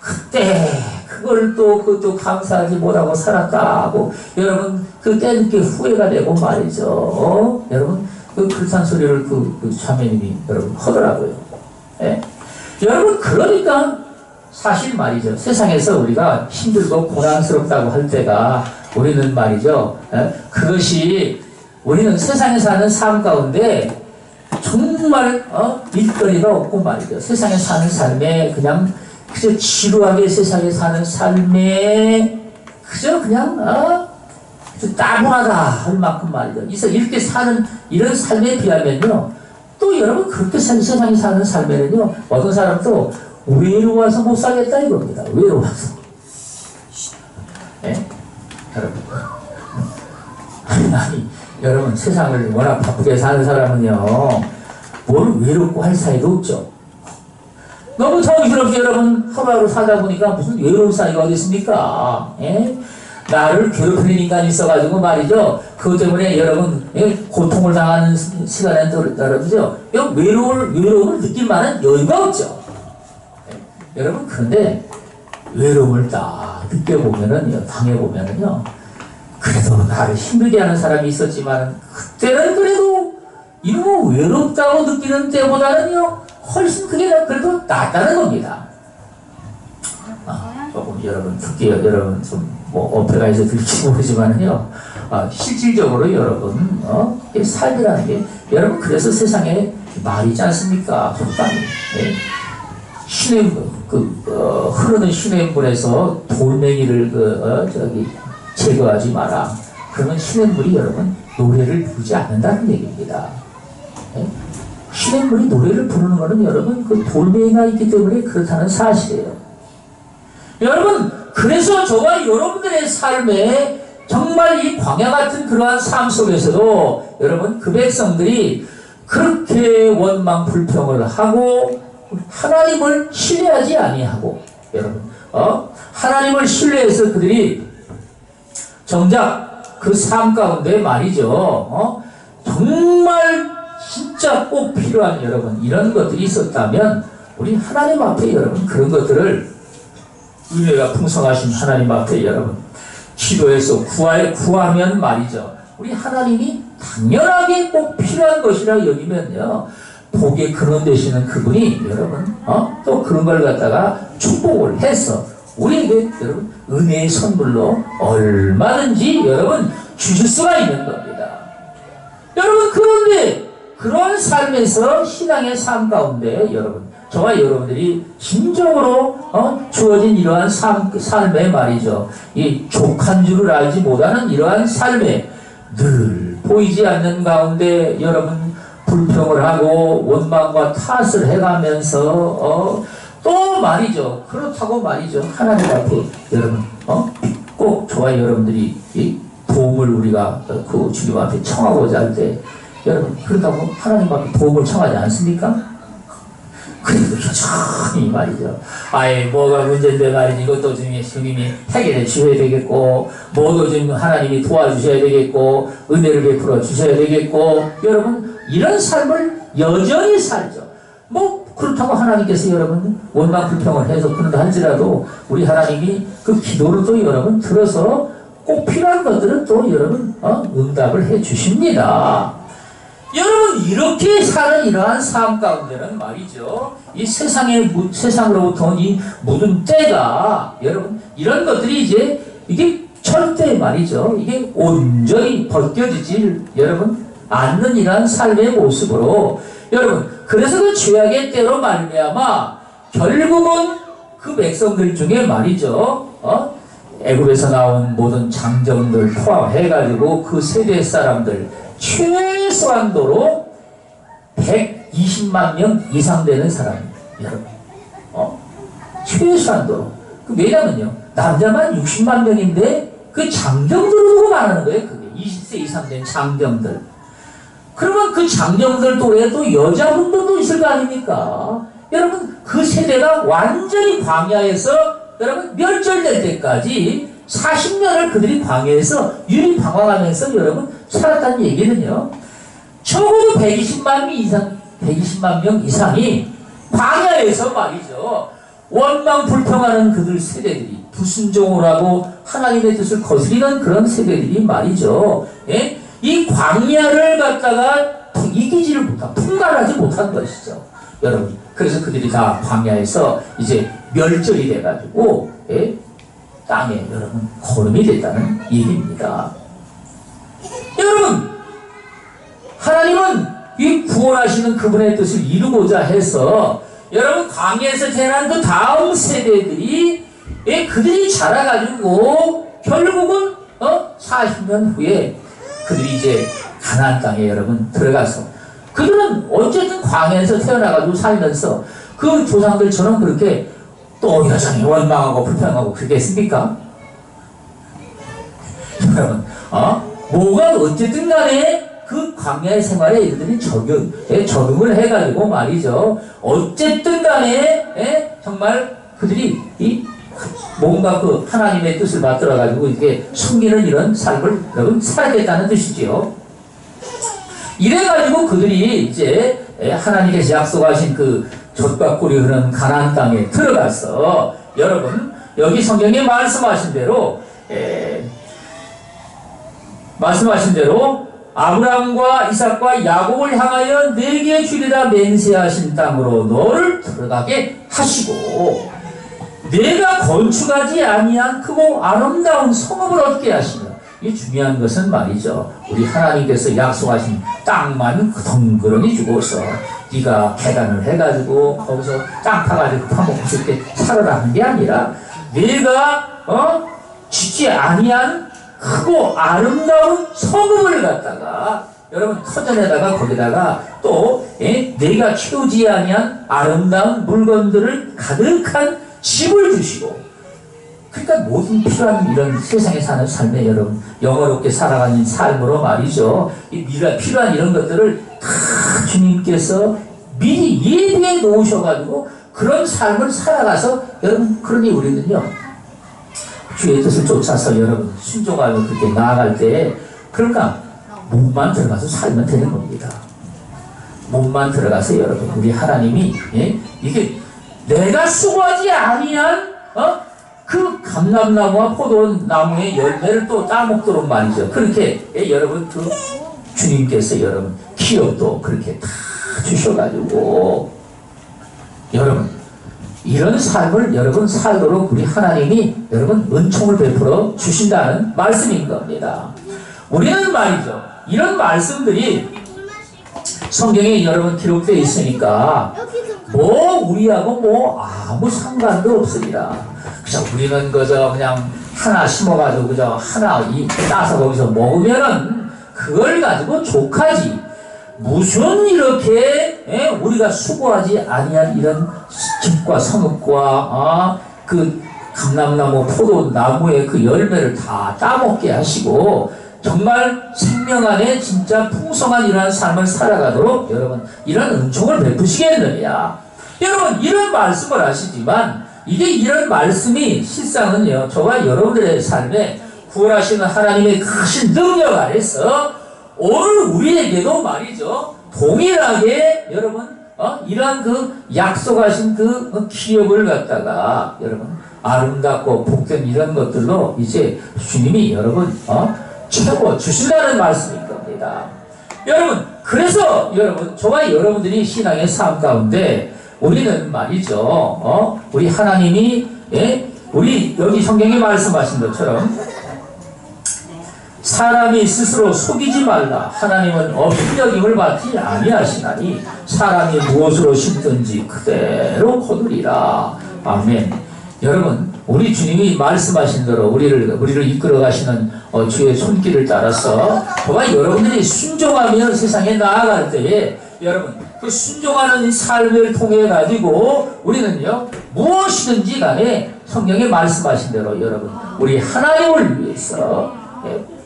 그때 그걸 그것도 감사하지 못하고 살았다 하고 여러분 그때 늦게 후회가 되고 말이죠. 여러분 그렇다는 소리를 그 자매님이 여러분 하더라고요. 여러분 그러니까 사실 말이죠. 세상에서 우리가 힘들고 고난스럽다고 할 때가 우리는 말이죠. 그것이 우리는 세상에 사는 삶 가운데 정말 일거리가 없고 말이죠. 세상에 사는 삶에 그냥 그저 지루하게 세상에 사는 삶에 그저 그냥 따분하다 할 만큼 말이죠. 이렇게 사는 이런 삶에 비하면요 또 여러분 그렇게 세상에 사는 삶에는요 어떤 사람도 외로워서 못 살겠다 이겁니다. 외로워서. 여러분 아니 여러분 세상을 워낙 바쁘게 사는 사람은요 뭘 외롭고 할 사이도 없죠. 너무 정신없이 여러분 하루하루 살다 보니까 무슨 외로운 사이가 어디 있습니까? 나를 괴롭히는 인간이 있어가지고 말이죠. 그것 때문에 여러분 고통을 당하는 시간에 여러분죠. 외로움을 느낄 만한 여유가 없죠. 여러분 그런데 외로움을 딱 느껴보면은요 당해보면은요 그래도 나를 힘들게 하는 사람이 있었지만 그때는 그래도 이놈은 외롭다고 느끼는 때보다는요 훨씬 그게 그래도 낫다는 겁니다. 조금 여러분 듣기에 여러분 좀 어폐가 해서 들을지 모르지만은요 실질적으로 여러분 삶이라는 게 여러분 그래서 세상에 말이 있지 않습니까? 속담이 흐르는 시냇물에서 돌멩이를 제거하지 마라. 그러면 시냇물이 여러분 노래를 부르지 않는다는 얘기입니다. 시냇물이 노래를 부르는 것은 여러분 그 돌멩이가 있기 때문에 그렇다는 사실이에요. 여러분 그래서 저와 여러분들의 삶에 정말 이 광야 같은 그러한 삶 속에서도 여러분 그 백성들이 그렇게 원망 불평을 하고 하나님을 신뢰하지 아니하고 여러분 하나님을 신뢰해서 그들이 정작 그 삶 가운데 말이죠 정말 진짜 꼭 필요한 여러분 이런 것들이 있었다면 우리 하나님 앞에 여러분 그런 것들을 은혜가 풍성하신 하나님 앞에 여러분 기도해서 구하면 말이죠 우리 하나님이 당연하게 꼭 필요한 것이라 여기면요 복의 근원 되시는 그분이 여러분 또 그런 걸 갖다가 축복을 해서 우리에게 여러분 은혜의 선물로 얼마든지 여러분 주실 수가 있는 겁니다. 여러분 그런데 그러한 삶에서 신앙의 삶 가운데 여러분 저와 여러분들이 진정으로 주어진 이러한 삶의 말이죠. 이 족한 줄을 알지 못하는 이러한 삶에 늘 보이지 않는 가운데 여러분 불평을 하고 원망과 탓을 해가면서 또 말이죠. 그렇다고 말이죠. 하나님 앞에 여러분 꼭 저와 여러분들이 이 도움을 우리가 그 주님 앞에 청하고자 할 때 여러분 그렇다고 하나님 앞에 도움을 청하지 않습니까? 그래도 여전히 말이죠. 아예 뭐가 문제인데 말이지 이것도 주님이 해결해 주셔야 되겠고 뭐도 좀 하나님이 도와주셔야 되겠고 은혜를 베풀어 주셔야 되겠고 여러분 이런 삶을 여전히 살죠. 뭐 그렇다고 하나님께서 여러분 원망 불평을 해서 그런다 할지라도 우리 하나님이 그 기도를 또 여러분 들어서 꼭 필요한 것들은 또 여러분 응답을 해 주십니다. 여러분 이렇게 사는 이러한 삶 가운데는 말이죠. 이 세상으로부터 온 이 모든 때가 여러분 이런 것들이 이제 이게 절대 말이죠. 이게 온전히 벗겨지질 여러분 않는 이러한 삶의 모습으로 여러분 그래서 그 죄악의 때로 말미암아 결국은 그 백성들 중에 말이죠. 애굽에서 나온 모든 장정들 포함해가지고 그 세대 사람들 최소한도로 120만 명 이상 되는 사람입니다. 여러분. 최소한도로. 왜냐면요. 남자만 60만 명인데 그 장정들을 두고 말하는 거예요. 그게 20세 이상 된 장정들. 그러면 그 장정들 또래도 여자분들도 있을 거 아닙니까? 여러분 그 세대가 완전히 광야에서 여러분 멸절될 때까지 40년을 그들이 광야에서 유리방황하면서 여러분 살았다는 얘기는요. 적어도 120만 명 이상이 광야에서 말이죠. 원망 불평하는 그들 세대들이 불순종을 하고 하나님의 뜻을 거스리는 그런 세대들이 말이죠. 예? 이 광야를 갖다가 이기지를 못한, 통과하지 못한 것이죠. 여러분. 그래서 그들이 다 광야에서 이제 멸절이 돼가지고, 예? 땅에 여러분, 거름이 됐다는 얘기입니다. 여러분, 하나님은 이 구원하시는 그분의 뜻을 이루고자 해서 여러분, 광야에서 태어난 그 다음 세대들이, 예? 그들이 자라가지고 결국은, 40년 후에 그들이 이제 가나안 땅에 여러분 들어가서 그들은 어쨌든 광야에서 태어나가지고 살면서 그 조상들처럼 그렇게 또 여전히 원망하고 불평하고 그러겠습니까? 여러분, 뭐가 어쨌든 간에 그 광야의 생활에 이들이 적응을 해가지고 말이죠. 어쨌든 간에, 정말 그들이 뭔가 그 하나님의 뜻을 받들어가지고 이렇게 숨기는 이런 삶을 여러분 살아야겠다는 뜻이지요. 이래가지고 그들이 이제 하나님께서 약속하신 그 젖과 꿀이 흐르는 가나안 땅에 들어가서 여러분 여기 성경에 말씀하신 대로 아브라함과 이삭과 야곱을 향하여 내게 주리라 맹세하신 땅으로 너를 들어가게 하시고 내가 건축하지 아니한 크고 아름다운 성읍을 얻게 하시며 이 중요한 것은 말이죠. 우리 하나님께서 약속하신 땅만 덩그러니 주고서 네가 계단을 해가지고 거기서 땅 파가지고 파먹고 이렇게 살아라는 게 아니라 내가 짓지 아니한 크고 아름다운 성읍을 갖다가 여러분 터전에다가 거기다가 또 내가 키우지 아니한 아름다운 물건들을 가득한 집을 주시고 그러니까 모든 필요한 이런 세상에 사는 삶에 여러분 영화롭게 살아가는 삶으로 말이죠. 필요한 이런 것들을 다 주님께서 미리 예비해 놓으셔가지고 그런 삶을 살아가서 여러분 그러니 우리는요 주의 뜻을 쫓아서 여러분 순종하며 그렇게 나아갈 때 그러니까 몸만 들어가서 살면 되는 겁니다. 몸만 들어가서 여러분 우리 하나님이 이게 내가 수고하지 아니한 그 감람나무와 포도나무의 열매를 또 따먹도록 말이죠. 그렇게 여러분 그 주님께서 여러분 기업도 그렇게 다 주셔가지고 여러분 이런 삶을 여러분 살도록 우리 하나님이 여러분 은총을 베풀어 주신다는 말씀인 겁니다. 우리는 말이죠. 이런 말씀들이 성경에 여러분 기록되어 있으니까 우리하고 아무 상관도 없으리라. 그죠? 우리는 그냥 하나 심어가지고 그저 하나 따서 거기서 먹으면은 그걸 가지고 족하지. 무슨 이렇게 우리가 수고하지 아니한 이런 집과 성읍과 그 감람나무 포도나무의 그 열매를 다 따먹게 하시고 정말 생명 안에 진짜 풍성한 이러한 삶을 살아가도록 여러분 이런 은총을 베푸시겠느냐. 여러분 이런 말씀을 하시지만 이게 이런 말씀이 실상은요 저와 여러분들의 삶에 구원하시는 하나님의 크신 능력 아래서 오늘 우리에게도 말이죠 동일하게 여러분 이러한 그 약속하신 그 기업을 갖다가 여러분 아름답고 복된 이런 것들로 이제 주님이 여러분 채워 주신다는 말씀일 겁니다. 여러분 그래서 여러분 저와 여러분들이 신앙의 삶 가운데 우리는 말이죠 우리 하나님이 우리 여기 성경에 말씀하신 것처럼 사람이 스스로 속이지 말라. 하나님은 없인 여김을 받지 아니하시나니 사람이 무엇으로 심든지 그대로 거두리라. 아멘. 여러분 우리 주님이 말씀하신 대로 우리를 이끌어 가시는 주의 손길을 따라서 저와 여러분들이 순종하며 세상에 나아갈 때에 여러분 그 순종하는 삶을 통해 가지고 우리는요 무엇이든지 간에 성경에 말씀하신 대로 여러분 우리 하나님을 위해서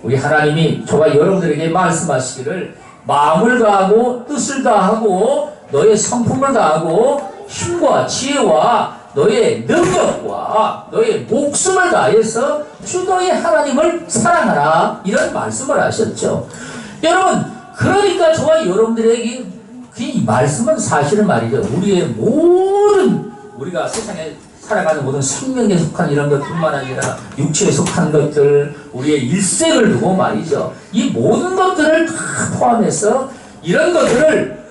우리 하나님이 저와 여러분들에게 말씀하시기를 마음을 다하고 뜻을 다하고 너의 성품을 다하고 힘과 지혜와 너의 능력과 너의 목숨을 다해서 주 너의 하나님을 사랑하라 이런 말씀을 하셨죠. 여러분 그러니까 저와 여러분들에게 이 말씀은 사실은 말이죠. 우리의 모든 우리가 세상에 살아가는 모든 생명에 속한 이런 것뿐만 아니라 육체에 속한 것들 우리의 일생을 두고 말이죠. 이 모든 것들을 다 포함해서 이런 것들을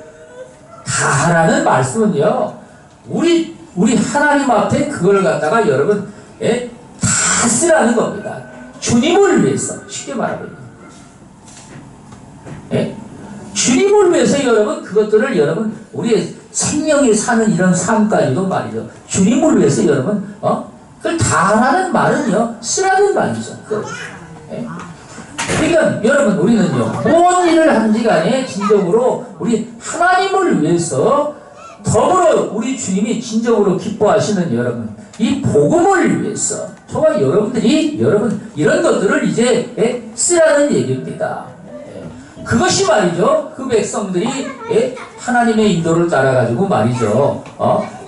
다 하라는 말씀은요. 우리 하나님 앞에 그걸 갖다가 여러분 다 쓰라는 겁니다. 주님을 위해서 쉽게 말하면 주님을 위해서 여러분 그것들을 여러분 우리의 생명이 사는 이런 삶까지도 말이죠. 주님을 위해서 여러분 그걸 다 하라는 말은요 쓰라는 말이죠. 그러니까 여러분 우리는요 무슨 일을 하는지 간에 진정으로 우리 하나님을 위해서 더불어 우리 주님이 진정으로 기뻐하시는 여러분 이 복음을 위해서 저와 여러분들이 여러분 이런 것들을 이제 쓰라는 얘기입니다. 그것이 말이죠. 그 백성들이 하나님의 인도를 따라가지고 말이죠.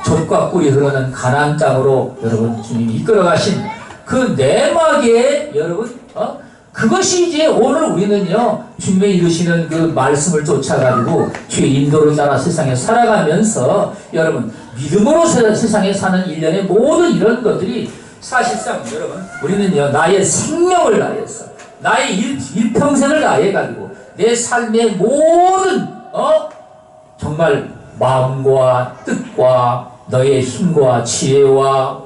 젖과 꿀이 흐르는 가나안 땅으로 여러분 주님이 이끌어가신 그 내막에 여러분 그것이 이제 오늘 우리는요 주님의 이루시는 그 말씀을 쫓아가지고 주의 인도를 따라 세상에 살아가면서 여러분 믿음으로 세상에 사는 일련의 모든 이런 것들이 사실상 여러분 우리는요 나의 생명을 다해서 나의 일평생을 다해가지고 내 삶의 모든 정말 마음과 뜻과 너의 힘과 지혜와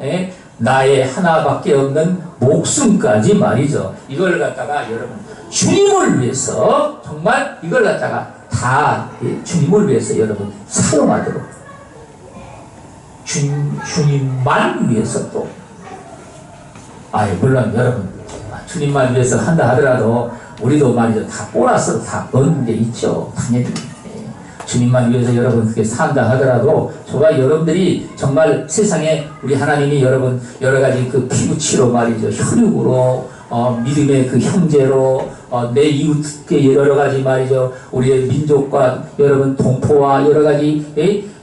나의 하나밖에 없는 목숨까지 말이죠. 이걸 갖다가 여러분 주님을 위해서 정말 이걸 갖다가 다 주님을 위해서 여러분 사용하도록 주님만 위해서 또 물론 여러분 주님만 위해서 한다 하더라도 우리도 말이죠. 다 보너스로 다 얻는 게 있죠. 당연히. 주님만 위해서 여러분 그렇게 산다 하더라도 저와 여러분들이 정말 세상에 우리 하나님이 여러분 여러 가지 그 피부치로 말이죠. 혈육으로 믿음의 그 형제로 내 이웃께 여러 가지 말이죠. 우리의 민족과 여러분 동포와 여러 가지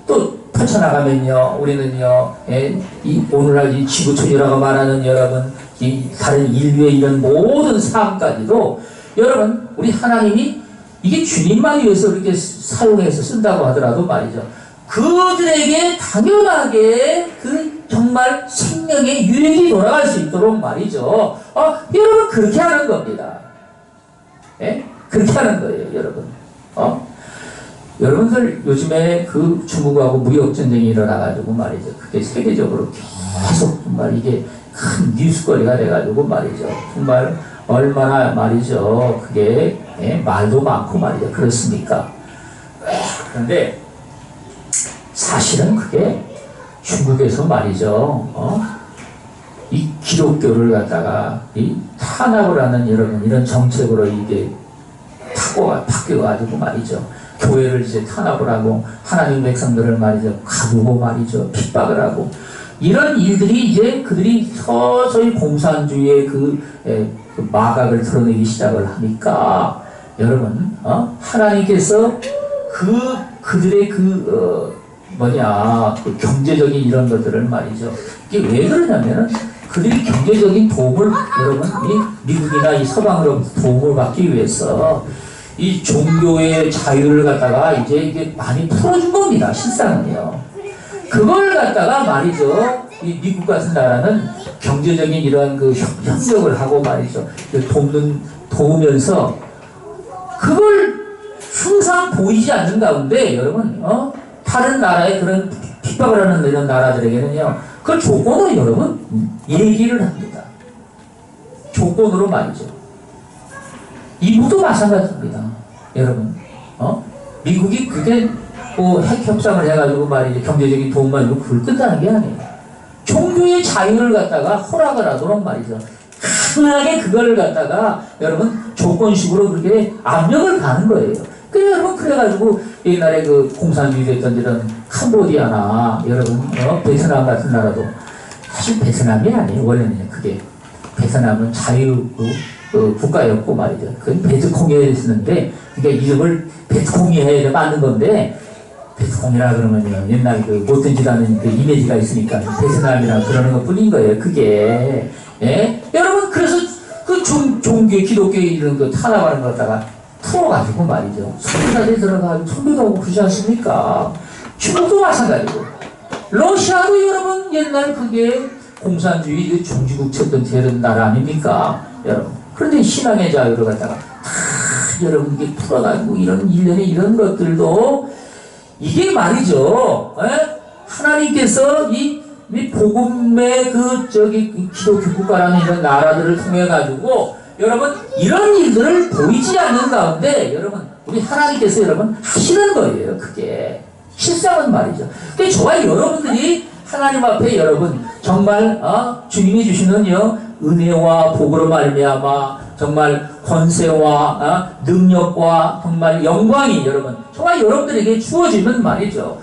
또 펼쳐나가면요. 우리는요. 오늘날 이 지구촌이라고 말하는 여러분 이 다른 인류의 이런 모든 삶까지도 여러분 우리 하나님이 이게 주님만 위해서 이렇게 사용해서 쓴다고 하더라도 말이죠. 그들에게 당연하게 그 정말 생명의 유익이 돌아갈 수 있도록 말이죠. 여러분 그렇게 하는 겁니다. 그렇게 하는 거예요, 여러분. 여러분들 요즘에 그 중국하고 무역전쟁이 일어나가지고 말이죠. 그게 세계적으로 계속 정말 이게 큰 뉴스거리가 돼가지고 말이죠. 정말 얼마나 말이죠. 그게 말도 많고 말이죠. 그렇습니까? 그런데 사실은 그게 중국에서 말이죠. 이 기독교를 갖다가 이 탄압을 하는 여러분 이런 정책으로 이게 바뀌어가지고 말이죠. 교회를 이제 탄압을 하고 하나님 백성들을 말이죠. 가두고 말이죠. 핍박을 하고 이런 일들이 이제 그들이 서서히 공산주의의 그 마각을 드러내기 시작을 하니까 여러분 하나님께서 그들의 그 경제적인 이런 것들을 말이죠. 이게 왜 그러냐면은 그들이 경제적인 도움을 여러분 이 미국이나 이 서방으로부터 도움을 받기 위해서 이 종교의 자유를 갖다가 이제 이게 많이 풀어준 겁니다. 실상은요. 그걸 갖다가 말이죠. 이 미국 같은 나라는 경제적인 이러한 그 협력을 하고 말이죠. 도우면서 그걸 항상 보이지 않는 가운데 여러분, 다른 나라의 그런 핍박을 하는 이런 나라들에게는요, 그 조건으로 여러분, 얘기를 합니다. 조건으로 말이죠. 이부도 마찬가지입니다. 여러분, 미국이 그게 뭐 핵 협상을 해가지고 말이죠. 경제적인 도움만 주고 그걸 끝나는 게 아니에요. 종교의 자유를 갖다가 허락을 하도록 말이죠. 강하게 그걸 갖다가 여러분 조건식으로 그렇게 압력을 가는 거예요. 그래 여러분 그래가지고 옛날에 그 공산주의 됐던 이런 캄보디아나 여러분 베트남 같은 나라도 사실 베트남이 아니에요. 원래는 그게 베트남은 자유 국가였고 말이죠. 그건 베트콩에 쓰는데 그러니까 이름을 베트콩에 만든 건데 베트콩이라 그러면요 옛날 그 못된 짓 하는 그 이미지가 있으니까 베트남이라 그러는 것 뿐인 거예요. 그게 예? 여러분 그래서 그 종교 기독교 이런 거 탄압하는 거 갖다가 풀어가지고 말이죠. 선교사들이 들어가고 선교도 하고 그러지 않습니까? 중국도 마찬가지고 러시아도 여러분 옛날 그게 공산주의 종지국체였던 이런 나라 아닙니까? 여러분 그런데 신앙의 자유를 갖다가 다 여러분 이게 풀어가지고 이런 일련의 이런 것들도 이게 말이죠. 에? 하나님께서 이 복음의 기독교 국가라는 이런 나라들을 통해 가지고 여러분 이런 일들을 보이지 않는 가운데 여러분 우리 하나님께서 여러분 하시는 거예요. 그게 실상은 말이죠. 근데 저와 여러분들이 하나님 앞에 여러분 정말 주님이 주시는요 은혜와 복으로 말미암아 정말 권세와 능력과 정말 영광이 여러분 저와 여러분들에게 주어지는 말이죠.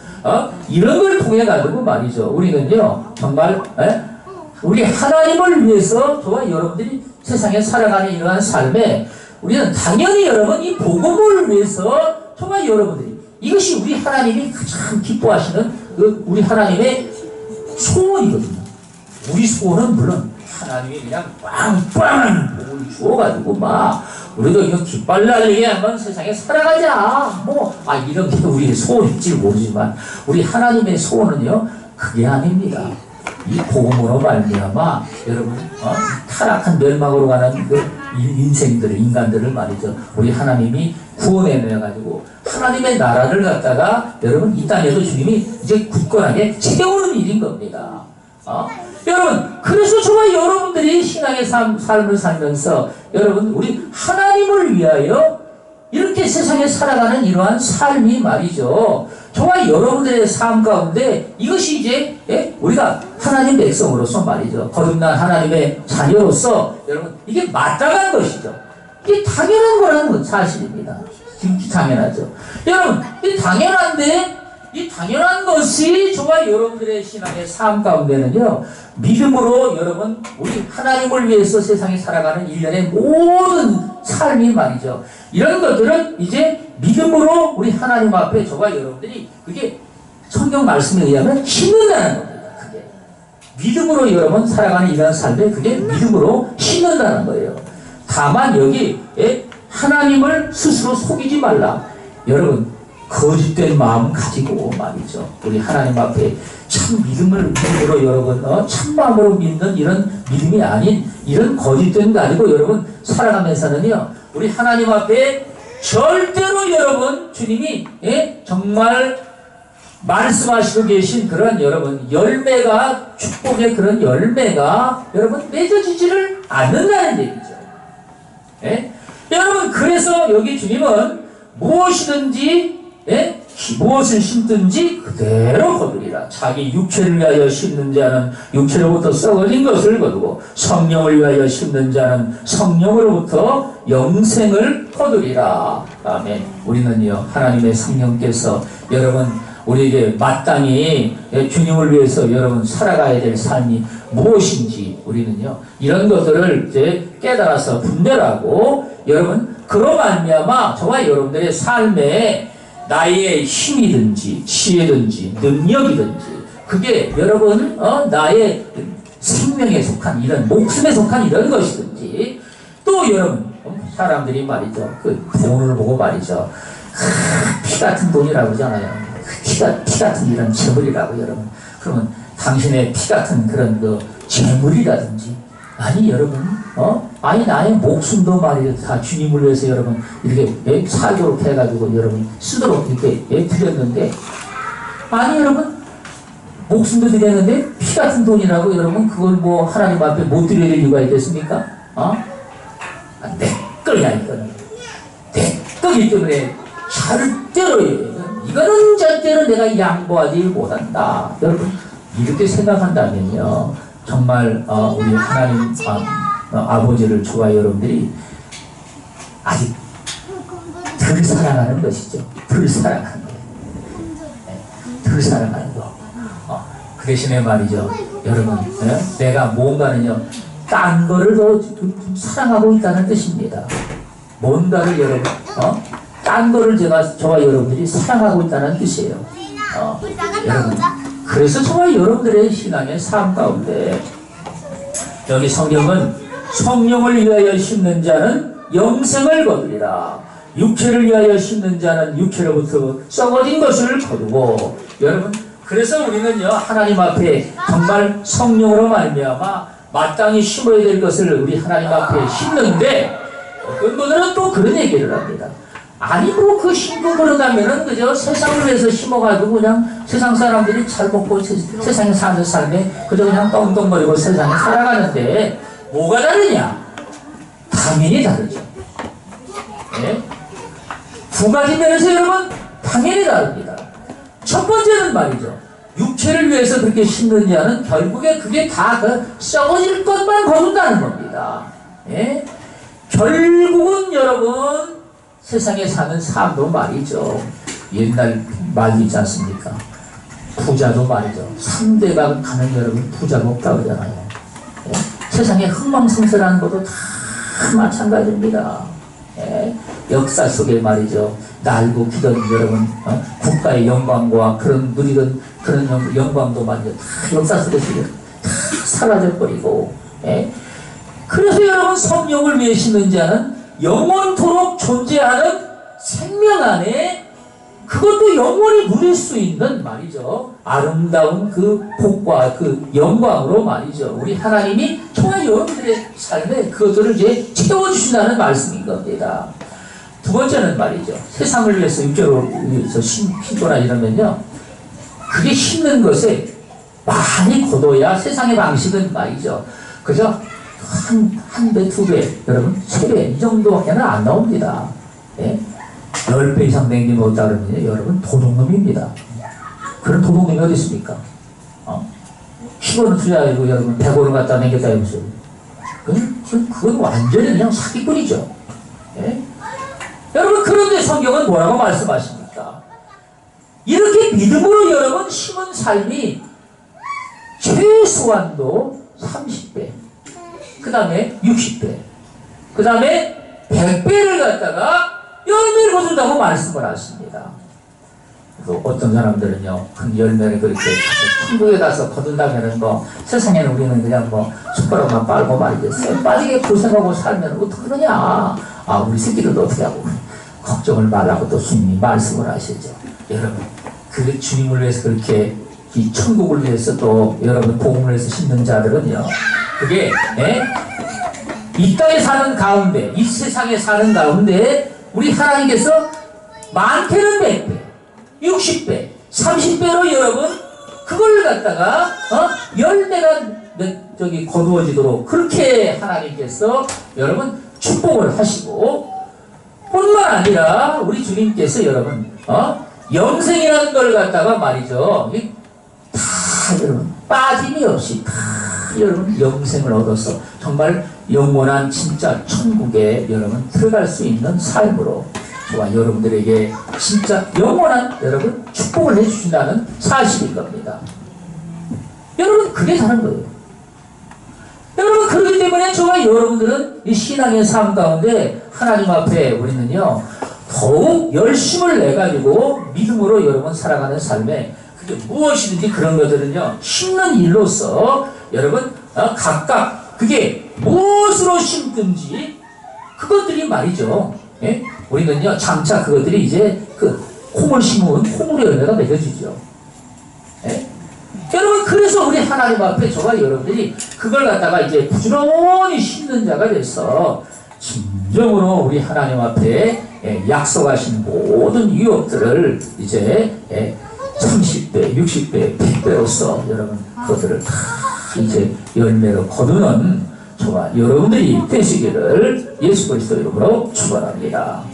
이런 걸 통해 가지고 말이죠. 우리는요 정말 우리 하나님을 위해서 저와 여러분들이 세상에 살아가는 이러한 삶에 우리는 당연히 여러분 이 복음을 위해서 저와 여러분들이 이것이 우리 하나님이 가장 기뻐하시는 우리 하나님의 소원이거든요. 우리 소원은 물론 하나님이 그냥 빵빵 복을 주어가지고 막 우리도 이거 깃발 날리게 한번 세상에 살아가자 이런 게 우리의 소원일지 모르지만 우리 하나님의 소원은요 그게 아닙니다. 이 복음으로 말미암아 여러분 타락한 멸망으로 가는 그 인간들을 말이죠 우리 하나님이 구원해내 가지고 하나님의 나라를 갖다가 여러분 이 땅에도 주님이 이제 굳건하게 채우는 일인 겁니다. 여러분 그래서 저와 여러분들이 신앙의 삶을 살면서 여러분 우리 하나님을 위하여 이렇게 세상에 살아가는 이러한 삶이 말이죠. 저와 여러분들의 삶 가운데 이것이 이제 우리가 하나님 백성으로서 말이죠. 거듭난 하나님의 자녀로서 여러분 이게 마땅한 것이죠. 이게 당연한 거라는 건 사실입니다. 지극히 당연하죠. 여러분 이 당연한데 이 당연한 것이 저와 여러분들의 신앙의 삶 가운데는요 믿음으로 여러분 우리 하나님을 위해서 세상에 살아가는 일련의 모든 삶이 말이죠 이런 것들은 이제 믿음으로 우리 하나님 앞에 저와 여러분들이 그게 성경 말씀에 의하면 심는다는 겁니다. 그게 믿음으로 여러분 살아가는 이런 삶에 그게 믿음으로 심는다는 거예요. 다만 여기에 하나님을 스스로 속이지 말라. 여러분 거짓된 마음 가지고 말이죠. 우리 하나님 앞에 참 믿음으로 여러분 참 마음으로 믿는 이런 믿음이 아닌 이런 거짓된 가지고 여러분 살아가면서는요 우리 하나님 앞에 절대로 여러분 주님이 정말 말씀하시고 계신 그런 여러분 열매가 축복의 그런 열매가 여러분 맺어지지를 않는다는 얘기죠. 여러분 그래서 여기 주님은 무엇이든지 무엇을 심든지 그대로 거두리라. 자기 육체를 위하여 심는 자는 육체로부터 썩어진 것을 거두고 성령을 위하여 심는 자는 성령으로부터 영생을 거두리라. 아멘. 우리는요 하나님의 성령께서 여러분 우리에게 마땅히 주님을 위해서 여러분 살아가야 될 삶이 무엇인지 우리는요 이런 것들을 이제 깨달아서 분별하고 여러분 그로 말미암아 저와 여러분들의 삶에 나의 힘이든지 지혜든지 능력이든지 그게 여러분 나의 생명에 속한 이런 목숨에 속한 이런 것이든지 또 여러분 사람들이 말이죠. 그 돈을 보고 말이죠. 피 같은 돈이라고 하잖아요. 피 같은 이런 재물이라고 여러분. 그러면 당신의 피 같은 그런 그 재물이라든지 아니 여러분 아니 나의 목숨도 말이죠. 다 주님을 위해서 여러분 이렇게 살도록 해가지고 여러분 쓰도록 이렇게 드렸는데 아니 여러분 목숨도 드렸는데 피 같은 돈이라고 여러분 그걸 뭐 하나님 앞에 못 드려야 될 이유가 있겠습니까? 내 거야 이거는 내 거기 때문에 절대로 이거는 절대로 내가 양보하지 못한다. 여러분 이렇게 생각한다면요 정말 우리 하나님 아버지를 저와 여러분들이 아직 덜 사랑하는 것이죠. 덜 사랑하는 거. 덜 사랑하는 거. 그 대신에 말이죠. 여러분 내가 뭔가는요 딴 거를 더 사랑하고 있다는 뜻입니다. 뭔가를 여러분 딴 거를 저와 여러분들이 사랑하고 있다는 뜻이에요. 여러분 그래서 저와 여러분들의 신앙의 삶 가운데 여기 성경은 성령을 위하여 심는 자는 영생을 거두리라. 육체를 위하여 심는 자는 육체로부터 썩어진 것을 거두고 여러분 그래서 우리는요 하나님 앞에 정말 성령으로 말미암아 마땅히 심어야 될 것을 우리 하나님 앞에 심는데 어떤 분들은 또 그런 얘기를 합니다. 아니 뭐 그 심고 그러다면은 그저 세상을 위해서 심어가지고 그냥 세상 사람들이 잘 먹고 세상에 사는 삶에 그저 그냥 떵떵거리고 세상에 살아가는데 뭐가 다르냐? 당연히 다르죠. 네? 두 가지 면에서 여러분 당연히 다릅니다. 첫 번째는 말이죠. 육체를 위해서 그렇게 심는 자는 결국에 그게 다 그 썩어질 것만 거둔다는 겁니다. 예? 결국은 여러분 세상에 사는 삶도 말이죠. 옛날 말도 있지 않습니까? 부자도 말이죠. 3대가 가는 여러분 부자가 없다고 그러잖아요. 예? 세상에 흥망성쇠라는 것도 다 마찬가지입니다. 예? 역사 속에 말이죠. 날고 기던 여러분 국가의 영광과 그런 누리던 그런 영광도 말이죠. 다 역사 속에서 다 사라져버리고 예? 그래서 여러분 성령을 위해 심는 자는 영원토록 존재하는 생명 안에 그것도 영원히 누릴 수 있는 말이죠. 아름다운 그 복과 그 영광으로 말이죠. 우리 하나님이 정말 여러분들의 삶에 그것들을 이제 채워주신다는 말씀인 겁니다. 두 번째는 말이죠. 세상을 위해서 육체로 위해서 심거나 이러면요. 그게 심는 것에 많이 거둬야 세상의 방식은 말이죠. 그죠? 한 배, 두 배, 여러분, 세 배, 이 정도밖에는 안 나옵니다. 예? 10배 이상 낸게 뭐다 그러면 여러분, 도둑놈입니다. 그런 도둑놈이 어디 있습니까? 10원을 투자하고 여러분, 100원을 갖다 내겠다 해보세요. 그건 완전히 그냥 사기꾼이죠. 예? 여러분, 그런데 성경은 뭐라고 말씀하십니까? 이렇게 믿음으로 여러분, 심은 삶이 최소한도 30배. 그 다음에 60배, 그 다음에 100배를 갖다가 열매를 거둔다고 말씀을 하십니다. 그래서 어떤 사람들은요, 큰 열매를 그렇게 천국에 가서 거둔다면 뭐 세상에는 우리는 그냥 뭐 숟가락만 빨고 말이죠. 쇠 빠지게 고생하고 살면 어떡하느냐. 우리 새끼들도 어떻게 하고 걱정을 말라고 또 주님이 말씀을 하시죠. 여러분, 그 주님을 위해서 그렇게 이 천국을 위해서 또 여러분 복음을 위해서 심는 자들은요. 그게 이 땅에 사는 가운데 이 세상에 사는 가운데 우리 하나님께서 많게는 100배 60배 30배로 여러분 그걸 갖다가 열매가 거두어지도록 그렇게 하나님께서 여러분 축복을 하시고 뿐만 아니라 우리 주님께서 여러분 영생이라는 걸 갖다가 말이죠 다 여러분 빠짐이 없이 다 여러분 영생을 얻어서 정말 영원한 진짜 천국에 여러분 들어갈 수 있는 삶으로 저와 여러분들에게 진짜 영원한 여러분 축복을 해주신다는 사실인 겁니다. 여러분 그게 다른 거예요. 여러분 그렇기 때문에 저와 여러분들은 이 신앙의 삶 가운데 하나님 앞에 우리는요 더욱 열심을 내가지고 믿음으로 여러분 살아가는 삶에 그게 무엇이든지 그런 것들은요 심는 일로서 여러분 각각 그게 무엇으로 심든지 그것들이 말이죠. 예? 우리는요, 장차 그것들이 이제 그 콩을 심은 콩으로 열매가 맺어지죠. 예? 여러분, 그래서 우리 하나님 앞에 저와 여러분들이 그걸 갖다가 이제 부지런히 심는 자가 돼서 진정으로 우리 하나님 앞에 약속하신 모든 유업들을 이제 30배, 60배, 100배로서 여러분 그것들을 다 이제 열매로 거두는 저와 여러분들이 되시기를 예수 그리스도 이름으로 축원합니다.